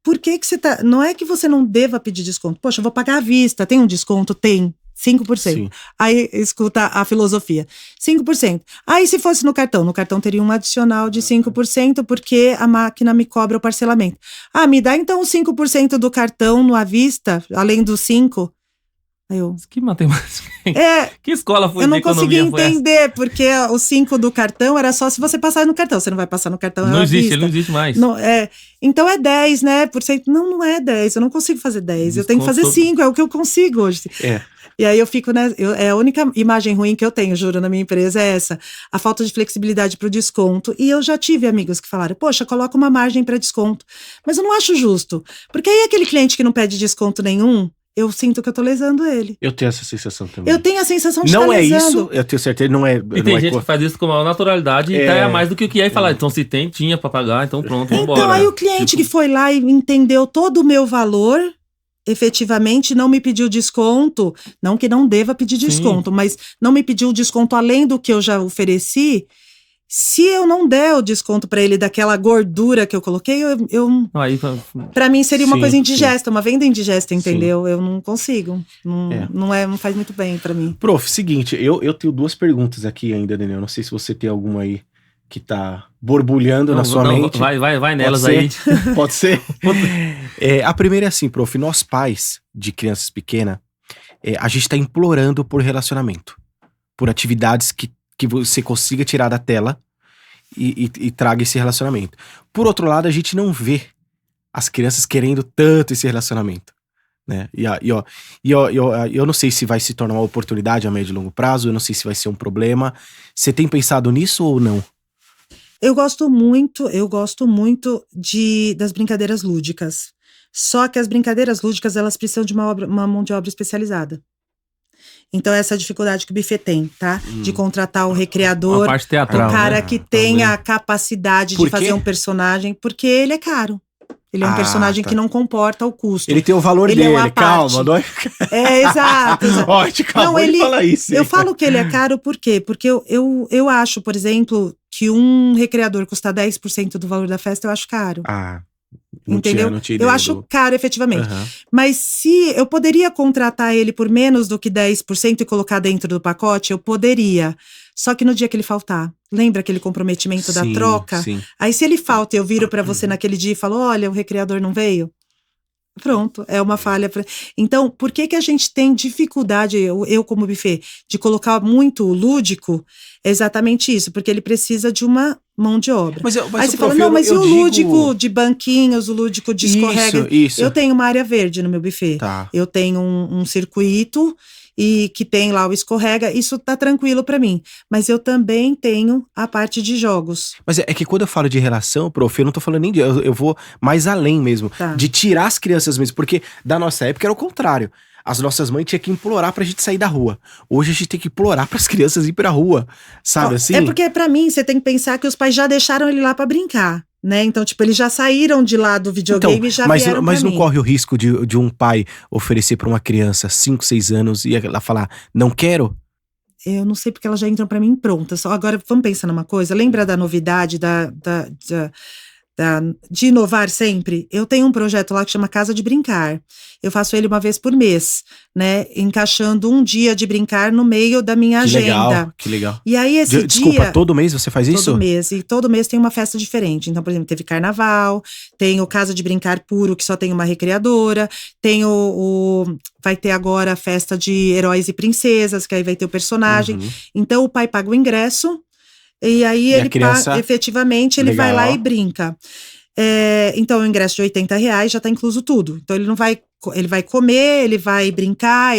Por que você tá... Não é que você não deva pedir desconto. Poxa, eu vou pagar à vista. Tem um desconto? Tem. 5%. Sim. Aí, escuta a filosofia. 5%. Aí, se fosse no cartão teria um adicional de 5%, porque a máquina me cobra o parcelamento. Me dá então os 5% do cartão no à vista, além dos 5%. Aí eu... Que matemática? É, Que escola foi eu não de economia consegui foi essa? entender, porque o 5 do cartão era só se você passar no cartão. Você não vai passar no cartão, Não à existe, vista. ele não existe mais. Não, então é 10, né? Por cento. Não é 10, eu não consigo fazer 10. Eu tenho que fazer Desconto 5, é o que eu consigo hoje. É. E aí eu fico, né? É a única imagem ruim que eu tenho, juro, na minha empresa é essa. A falta de flexibilidade para o desconto. E eu já tive amigos que falaram, poxa, coloca uma margem para desconto. Mas eu não acho justo. Porque aí aquele cliente que não pede desconto nenhum, eu sinto que eu tô lesando ele. Eu tenho essa sensação também. Eu tenho a sensação de Não estar é lesando. isso, eu tenho certeza, não é. E tem gente que faz isso com maior naturalidade e tá mais do que o que é e fala, então se tem, tinha pra pagar, então pronto, vambora. Então aí o cliente que foi lá e entendeu todo o meu valor, efetivamente não me pediu desconto, não que não deva pedir desconto, mas não me pediu desconto além do que eu já ofereci. Se eu não der o desconto pra ele daquela gordura que eu coloquei, pra mim seria uma coisa indigesta, uma venda indigesta, entendeu? Eu não consigo. Não faz muito bem pra mim. Prof, seguinte, eu tenho 2 perguntas aqui ainda, Daniel. Não sei se você tem alguma aí que tá borbulhando na sua mente. Vai nelas aí. Pode ser? A primeira é assim, prof, nós pais de crianças pequenas, a gente tá implorando por relacionamento, por atividades que você consiga tirar da tela e traga esse relacionamento. Por outro lado, a gente não vê as crianças querendo tanto esse relacionamento, né? Eu não sei se vai se tornar uma oportunidade a médio e longo prazo, eu não sei se vai ser um problema. Você tem pensado nisso ou não? Eu gosto muito das brincadeiras lúdicas. Só que as brincadeiras lúdicas, elas precisam de uma mão de obra especializada. Então, essa dificuldade que o buffet tem, tá? De contratar o recreador, a parte teatral, o cara né? que tenha a capacidade de fazer um personagem, porque ele é caro. Ele é um personagem que não comporta o custo. Ele tem o valor dele, calma. Não é... Exato. Ó, te acabou de falar isso. Eu falo que ele é caro por quê? Porque eu acho, por exemplo, que um recreador custar 10% do valor da festa, eu acho caro. Entendeu? Eu acho caro, efetivamente. Mas se eu poderia contratar ele por menos do que 10% e colocar dentro do pacote, eu poderia. Só que no dia que ele faltar, lembra aquele comprometimento da troca? Sim. Aí se ele falta e eu viro pra você naquele dia e falo, olha, o recreador não veio. Pronto, é uma falha. Então, por que a gente tem dificuldade, eu como buffet, de colocar muito lúdico? É exatamente isso, porque ele precisa de uma mão de obra. Aí você fala, não, mas e o lúdico de banquinhos, o lúdico de escorrega? Isso. Eu tenho uma área verde no meu buffet. Tá. Eu tenho um circuito e que tem lá o escorrega, isso tá tranquilo pra mim. Mas eu também tenho a parte de jogos. Mas é que quando eu falo de relação, prof, eu não tô falando nem de... Eu vou mais além mesmo. Tá. De tirar as crianças mesmo. Porque da nossa época era o contrário. As nossas mães tinham que implorar pra gente sair da rua. Hoje a gente tem que implorar pras crianças ir pra rua. Sabe assim? É porque pra mim, você tem que pensar que os pais já deixaram ele lá pra brincar. Né? Então, tipo, eles já saíram de lá do videogame e já vieram mas pra não mim. corre o risco de um pai oferecer pra uma criança 5, 6 anos e ela falar, não quero? Eu não sei porque elas já entram pra mim prontas. Agora, vamos pensar numa coisa. Lembra da novidade de inovar sempre? Eu tenho um projeto lá que chama Casa de Brincar. Eu faço ele uma vez por mês, né? Encaixando um dia de brincar no meio da minha agenda. Que legal. E aí esse Desculpa, todo mês você faz isso? Todo mês. E todo mês tem uma festa diferente. Então, por exemplo, teve carnaval, tem o Casa de Brincar Puro, que só tem uma recreadora, tem vai ter agora a festa de heróis e princesas, que aí vai ter o personagem. Então, o pai paga o ingresso, e aí ele paga, efetivamente, ele vai lá e brinca. Então, o ingresso de R$80 já tá incluso tudo. Então, ele vai comer, ele vai brincar,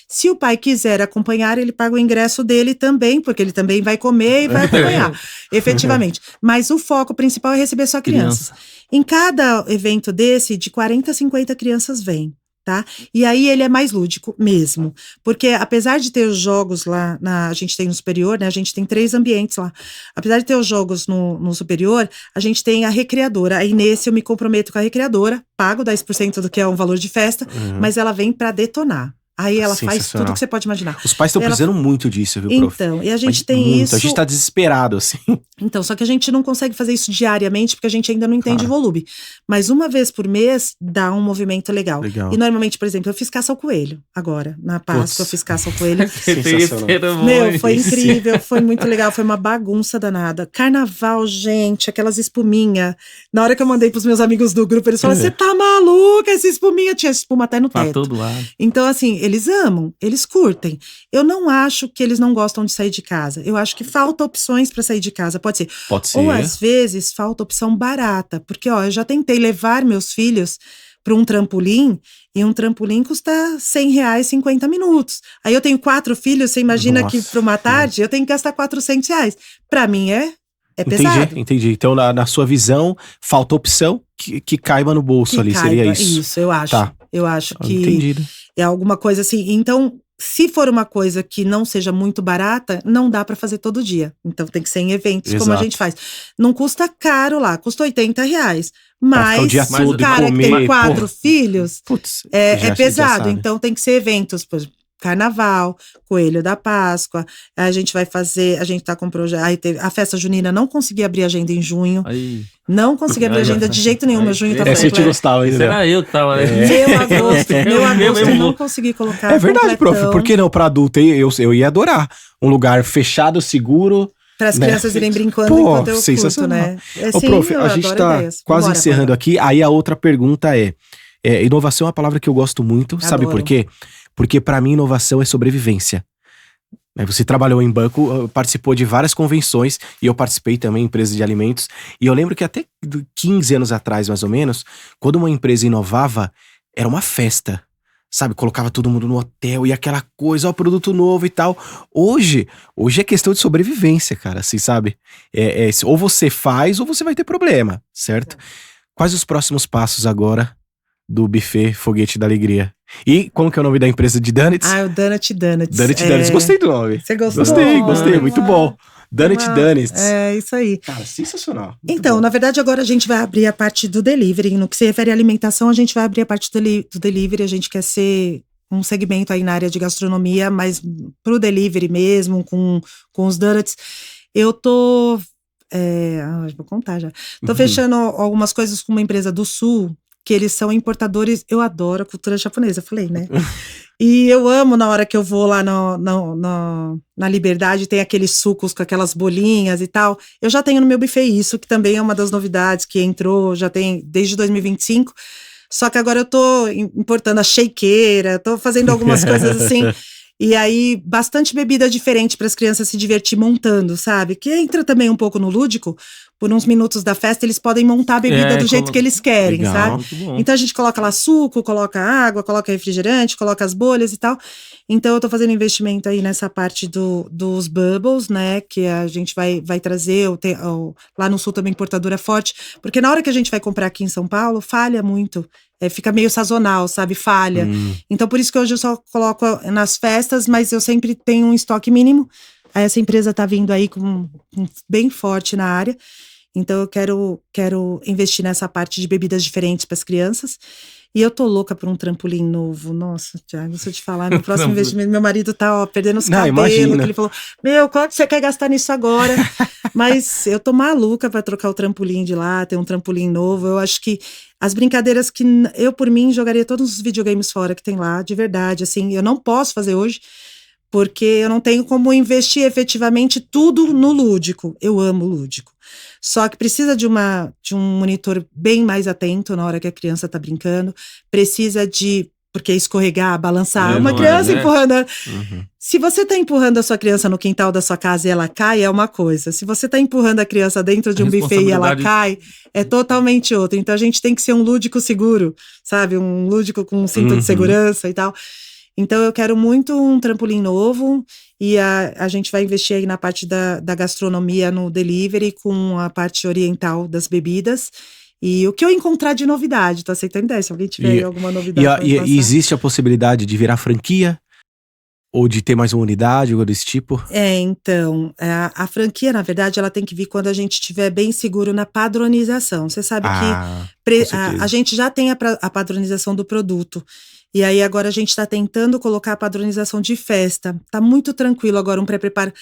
se o pai quiser acompanhar, ele paga o ingresso dele também, porque ele também vai comer e vai acompanhar, efetivamente. Mas o foco principal é receber sua criança. Em cada evento desse, de 40 a 50 crianças vêm. Tá? E aí ele é mais lúdico mesmo, porque apesar de ter os jogos lá, a gente tem no superior, né, a gente tem 3 ambientes lá, apesar de ter os jogos no superior, a gente tem a recreadora, aí nesse eu me comprometo com a recreadora, pago 10% do que é um valor de festa, mas ela vem pra detonar. Aí ela faz tudo que você pode imaginar. Os pais estão precisando muito disso, viu, prof? Então, e a gente tem isso... A gente tá desesperado, assim. Então, só que a gente não consegue fazer isso diariamente, porque a gente ainda não entende volume. Mas uma vez por mês, dá um movimento legal. E normalmente, por exemplo, eu fiz caça ao coelho, agora. Na Páscoa, eu fiz caça ao coelho. Meu, foi incrível, foi muito legal, foi uma bagunça danada. Carnaval, gente, aquelas espuminhas. Na hora que eu mandei pros meus amigos do grupo, eles falaram, você tá maluca, essa espuminha? Tinha espuma até no teto. Tá todo lado. Então, assim, eles amam, eles curtem. Eu não acho que eles não gostam de sair de casa. Eu acho que falta opções para sair de casa. Pode ser. Pode ser. Ou às vezes falta opção barata. Porque, eu já tentei levar meus filhos para um trampolim, e um trampolim custa R$100, 50 minutos. Aí eu tenho 4 filhos, você imagina que para uma tarde eu tenho que gastar R$400. Para mim é pesado. Entendi. Então, na sua visão, falta opção que caiba no bolso Que ali, caiba, seria isso. Isso, eu acho. Tá. Eu acho que Entendido. é alguma coisa assim. Então, se for uma coisa que não seja muito barata, não dá para fazer todo dia. Então tem que ser em eventos, como a gente faz. Não custa caro lá, custa R$80. Mas o dia todo o cara comer, que tem 4 filhos, Putz, é pesado. sabe. Então tem que ser eventos, por exemplo, Carnaval, Coelho da Páscoa. A gente vai fazer, a gente tá com um projeto. Aí teve a festa junina, não consegui abrir agenda em junho. Aí. Não consegui abrir agenda de jeito nenhum. Meu junho tá Você te gostava ainda. Era eu que tava. Meu agosto não consegui colocar. É verdade, prof. Por que não pra adulto? Eu ia adorar. Um lugar fechado, seguro. Para as né? crianças irem brincando Pô, enquanto eu curto, sensacional. né? Ô, prof, a gente tá quase encerrando aqui. Aí a outra pergunta é inovação é uma palavra que eu gosto muito. Adoro. Sabe por quê? Porque pra mim inovação é sobrevivência. Você trabalhou em banco, participou de várias convenções, e eu participei também em empresa de alimentos. E eu lembro que até 15 anos atrás, mais ou menos, quando uma empresa inovava, era uma festa. Sabe, colocava todo mundo no hotel e aquela coisa, ó, produto novo e tal. Hoje é questão de sobrevivência, cara, assim, sabe? Ou você faz ou você vai ter problema, certo? Quais os próximos passos agora do Buffet Foguete da Alegria? E como que é o nome da empresa de Donuts? O Donut Donuts. Donut Donuts, gostei do nome. Você gostou? Gostei, muito bom. Donut Donuts. É, isso aí. Cara, sensacional. Então, bom. na verdade, agora a gente vai abrir a parte do delivery. No que se refere à alimentação, a gente vai abrir a parte do delivery. A gente quer ser um segmento aí na área de gastronomia, mas pro delivery mesmo, com os donuts. Eu tô... vou contar já. Tô fechando algumas coisas com uma empresa do Sul, que eles são importadores. Eu adoro a cultura japonesa, falei, né? E eu amo na hora que eu vou lá na Liberdade, tem aqueles sucos com aquelas bolinhas e tal. Eu já tenho no meu buffet isso, que também é uma das novidades que entrou, já tem desde 2025. Só que agora eu tô importando a shakeira, tô fazendo algumas coisas assim. E aí, bastante bebida diferente para as crianças se divertir montando, sabe? Que entra também um pouco no lúdico. Por uns minutos da festa, eles podem montar a bebida do jeito que eles querem, legal, sabe? Então a gente coloca lá suco, coloca água, coloca refrigerante, coloca as bolhas e tal. Então eu tô fazendo investimento aí nessa parte dos bubbles, né? Que a gente vai trazer, lá no Sul também importadora forte. Porque na hora que a gente vai comprar aqui em São Paulo, falha muito. Fica meio sazonal, sabe? Falha. Então por isso que hoje eu só coloco nas festas, mas eu sempre tenho um estoque mínimo. Aí essa empresa tá vindo aí bem forte na área. Então eu quero investir nessa parte de bebidas diferentes para as crianças. E eu tô louca por um trampolim novo. Nossa, Thiago, se eu te falar, meu próximo investimento, meu marido tá perdendo os cabelos. Que ele falou, quanto você quer gastar nisso agora? Mas eu tô maluca para trocar o trampolim de lá, ter um trampolim novo. Eu acho que as brincadeiras que eu, por mim, jogaria todos os videogames fora que tem lá, de verdade. Assim, eu não posso fazer hoje, porque eu não tenho como investir efetivamente tudo no lúdico. Eu amo lúdico. Só que precisa de um monitor bem mais atento na hora que a criança tá brincando. Precisa porque escorregar, balançar. Uma criança empurrando. Se você tá empurrando a sua criança no quintal da sua casa e ela cai, é uma coisa. Se você tá empurrando a criança dentro de um buffet e ela cai, é totalmente outra. Então a gente tem que ser um lúdico seguro, sabe? Um lúdico com um cinto de segurança e tal. Então eu quero muito um trampolim novo e a gente vai investir aí na parte da gastronomia no delivery com a parte oriental das bebidas. E o que eu encontrar de novidade, tô aceitando ideia, se alguém tiver alguma novidade. E existe a possibilidade de virar franquia? Ou de ter mais uma unidade, algo desse tipo? Então, a franquia, na verdade, ela tem que vir quando a gente estiver bem seguro na padronização. Você sabe que a gente já tem a padronização do produto. E aí agora a gente está tentando colocar a padronização de festa. Tá muito tranquilo agora, um pré-preparo.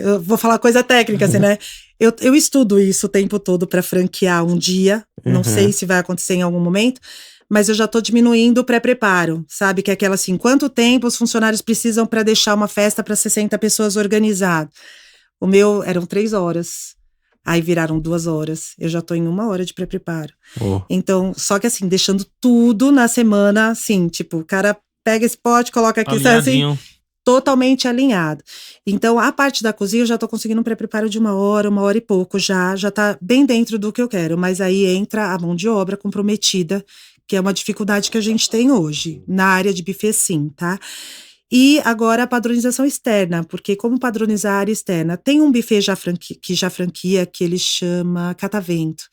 Eu vou falar coisa técnica, assim, né? Eu estudo isso o tempo todo para franquear um dia. Não sei se vai acontecer em algum momento, mas eu já tô diminuindo o pré-preparo, sabe? Que é aquela assim, quanto tempo os funcionários precisam para deixar uma festa para 60 pessoas organizado? O meu eram 3 horas. Aí viraram 2 horas. Eu já tô em 1 hora de pré-preparo. Então, só que assim, deixando tudo na semana, assim, tipo, o cara pega esse pote, coloca aqui, sabe assim? Totalmente alinhado. Então, a parte da cozinha, eu já tô conseguindo um pré-preparo de 1 hora e pouco, já tá bem dentro do que eu quero. Mas aí entra a mão de obra comprometida, que é uma dificuldade que a gente tem hoje, na área de buffet sim, tá? E agora a padronização externa, porque como padronizar a área externa? Tem um buffet que já franquia, que ele chama Catavento.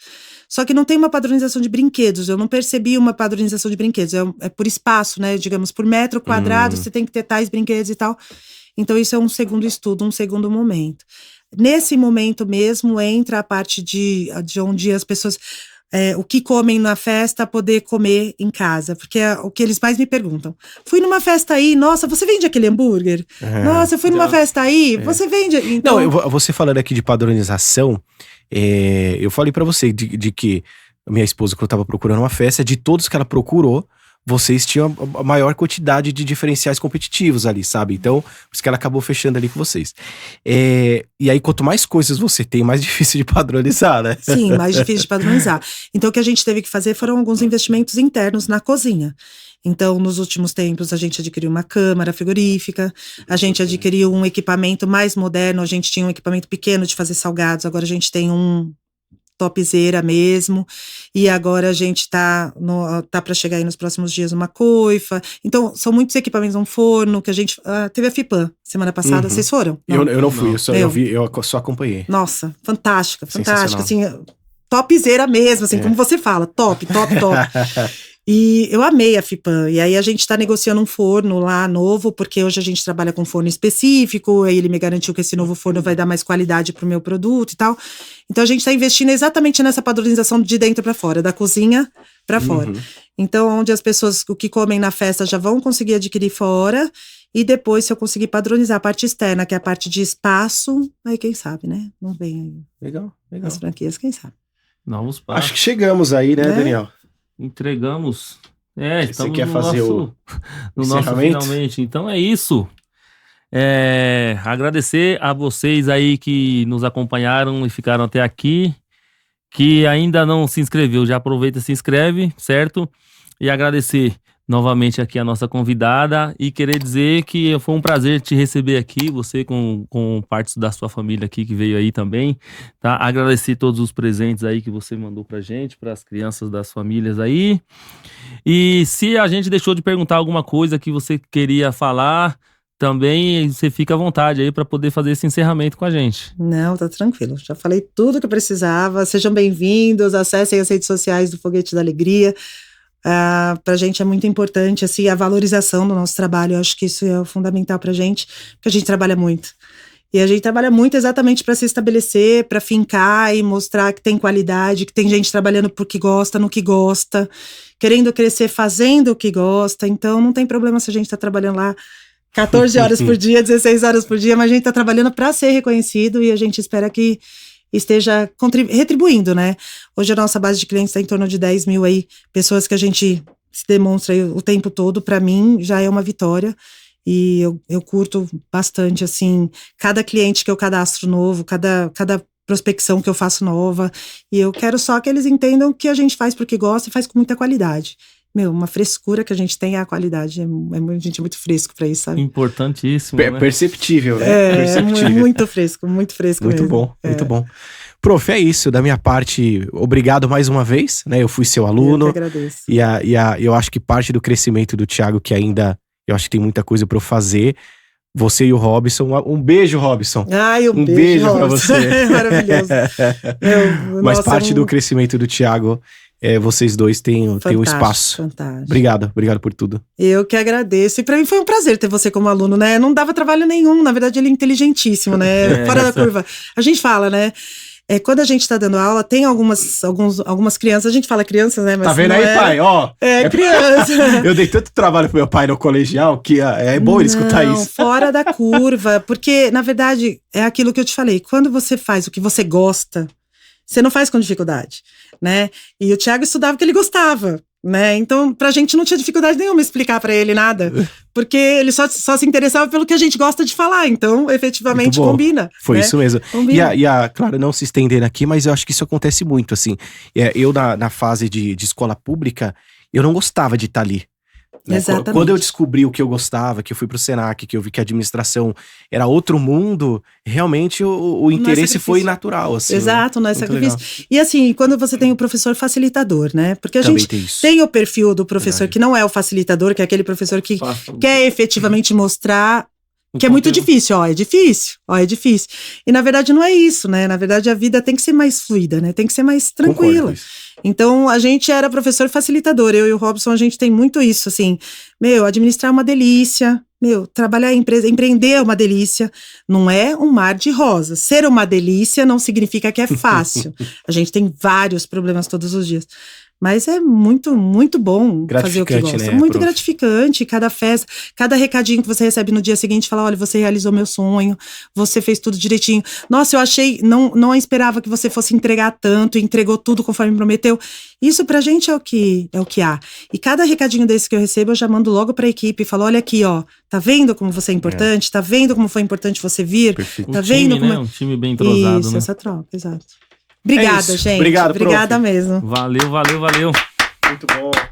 Só que não tem uma padronização de brinquedos, eu não percebi uma padronização de brinquedos, é por espaço, né? Digamos, por metro quadrado, você tem que ter tais brinquedos e tal. Então, isso é um segundo estudo, um segundo momento. Nesse momento mesmo, entra a parte de onde as pessoas... o que comem na festa, poder comer em casa, porque é o que eles mais me perguntam. Fui numa festa aí, nossa, você vende aquele hambúrguer? Nossa, eu fui numa festa aí, você vende... Então... Não, você falando aqui de padronização, eu falei pra você de que a minha esposa, quando eu tava procurando uma festa, de todos que ela procurou, vocês tinham a maior quantidade de diferenciais competitivos ali, sabe? Então, por isso que ela acabou fechando ali com vocês. E aí, quanto mais coisas você tem, mais difícil de padronizar, né? Sim, mais difícil de padronizar. Então, o que a gente teve que fazer foram alguns investimentos internos na cozinha. Então, nos últimos tempos, a gente adquiriu uma câmara frigorífica, a gente adquiriu um equipamento mais moderno, a gente tinha um equipamento pequeno de fazer salgados, agora a gente tem um topzera mesmo, e agora a gente tá para chegar aí nos próximos dias uma coifa. Então, são muitos equipamentos, um forno, que a gente... teve a FIPAM semana passada, vocês foram? Eu não fui, eu só acompanhei. Nossa, fantástica, assim, topzera mesmo, assim, como você fala, top. E eu amei a FIPAM, e aí a gente tá negociando um forno lá novo, porque hoje a gente trabalha com forno específico, aí ele me garantiu que esse novo forno vai dar mais qualidade pro meu produto e tal. Então a gente tá investindo exatamente nessa padronização de dentro para fora, da cozinha para fora. Então, onde as pessoas, o que comem na festa já vão conseguir adquirir fora, e depois se eu conseguir padronizar a parte externa, que é a parte de espaço, aí quem sabe, né? Não vem aí. Legal. As franquias, quem sabe. Novos passos. Acho que chegamos aí, né, Daniel? Entregamos. Estamos Você quer fazer no nosso finalmente. Então é isso. Agradecer a vocês aí que nos acompanharam e ficaram até aqui. Que ainda não se inscreveu, já aproveita e se inscreve, certo? E agradecer novamente aqui a nossa convidada e querer dizer que foi um prazer te receber aqui, você com partes da sua família aqui que veio aí também, tá? Agradecer todos os presentes aí que você mandou pra gente, pras crianças das famílias aí. E se a gente deixou de perguntar alguma coisa que você queria falar, também você fica à vontade aí para poder fazer esse encerramento com a gente. Não, tá tranquilo. Já falei tudo que eu precisava. Sejam bem-vindos, acessem as redes sociais do Foguete da Alegria. Pra gente é muito importante, assim, a valorização do nosso trabalho. Eu acho que isso é fundamental pra gente, porque a gente trabalha muito. E a gente trabalha muito exatamente para se estabelecer, para fincar e mostrar que tem qualidade, que tem gente trabalhando porque gosta, no que gosta, querendo crescer fazendo o que gosta. Então não tem problema se a gente tá trabalhando lá 14 horas por dia, 16 horas por dia, mas a gente tá trabalhando para ser reconhecido e a gente espera que esteja retribuindo, né? Hoje a nossa base de clientes está em torno de 10 mil aí, pessoas que a gente se demonstra aí o tempo todo. Para mim já é uma vitória e eu curto bastante, assim, cada cliente que eu cadastro novo, cada prospecção que eu faço nova, e eu quero só que eles entendam que a gente faz porque gosta e faz com muita qualidade. Uma frescura que a gente tem é a qualidade, a gente é muito fresco pra isso, sabe? Importantíssimo, né? Perceptível, né? Perceptível. Muito fresco muito mesmo. Bom, muito bom. Prof, é isso, da minha parte, obrigado mais uma vez, né? Eu fui seu aluno. Eu que agradeço. E eu acho que parte do crescimento do Thiago, que ainda, eu acho que tem muita coisa pra eu fazer, você e o Robson, um beijo, Robson. Ai, um beijo pra você. Maravilhoso. Mas parte do crescimento do Thiago, vocês dois têm um espaço. Fantástico. Obrigado por tudo. Eu que agradeço. E pra mim foi um prazer ter você como aluno, né? Não dava trabalho nenhum. Na verdade, ele é inteligentíssimo, né? Fora da curva. A gente fala, né? Quando a gente tá dando aula, tem algumas crianças, a gente fala crianças, né? Mas tá vendo aí, pai? Ó. Criança. Eu dei tanto trabalho pro meu pai no colegial que é bom ele escutar isso. Fora da curva. Porque, na verdade, é aquilo que eu te falei. Quando você faz o que você gosta, você não faz com dificuldade, né? E o Thiago estudava o que ele gostava, né? Então, pra gente não tinha dificuldade nenhuma explicar pra ele nada, porque ele só se interessava pelo que a gente gosta de falar. Então, efetivamente, combina. Foi, né? Isso mesmo. Combina. Claro, não se estendendo aqui, mas eu acho que isso acontece muito, assim. Eu, na fase de escola pública, eu não gostava de estar ali. né? Exatamente. Quando eu descobri o que eu gostava, que eu fui pro Senac, que eu vi que a administração era outro mundo, realmente o interesse foi natural, assim. Exato, não é Muito sacrifício. legal. E assim, quando você tem o professor facilitador, né? Porque a Também gente tem isso. tem o perfil do professor Verdade. que não é o facilitador, que é aquele professor que Faço- quer efetivamente mostrar um que é muito conteúdo. difícil, ó, é difícil, ó, é difícil. E na verdade não é isso, né? Na verdade a vida tem que ser mais fluida, né? Tem que ser mais Concordo com tranquila. isso. Então a gente era professor facilitador, eu e o Robson a gente tem muito isso, assim, administrar é uma delícia, trabalhar em empresa, empreender é uma delícia, não é um mar de rosas. Ser uma delícia não significa que é fácil. A gente tem vários problemas todos os dias. Mas é muito, muito bom fazer o que Gratificante, gosta. né, Muito prof? gratificante. Cada festa, cada recadinho que você recebe no dia seguinte, fala: olha, você realizou meu sonho, você fez tudo direitinho. Nossa, eu achei, não esperava que você fosse entregar tanto, entregou tudo conforme prometeu. Isso pra gente é o que há. E cada recadinho desse que eu recebo, eu já mando logo pra equipe e falo: olha aqui, ó, tá vendo como você é importante? Tá vendo como foi importante você vir? Perfeito. Um Tá time, vendo como né? Um time bem entrosado, Isso, né? essa troca, exato. Obrigada, isso. gente. Obrigado, Obrigada prof. mesmo. Valeu. Muito bom.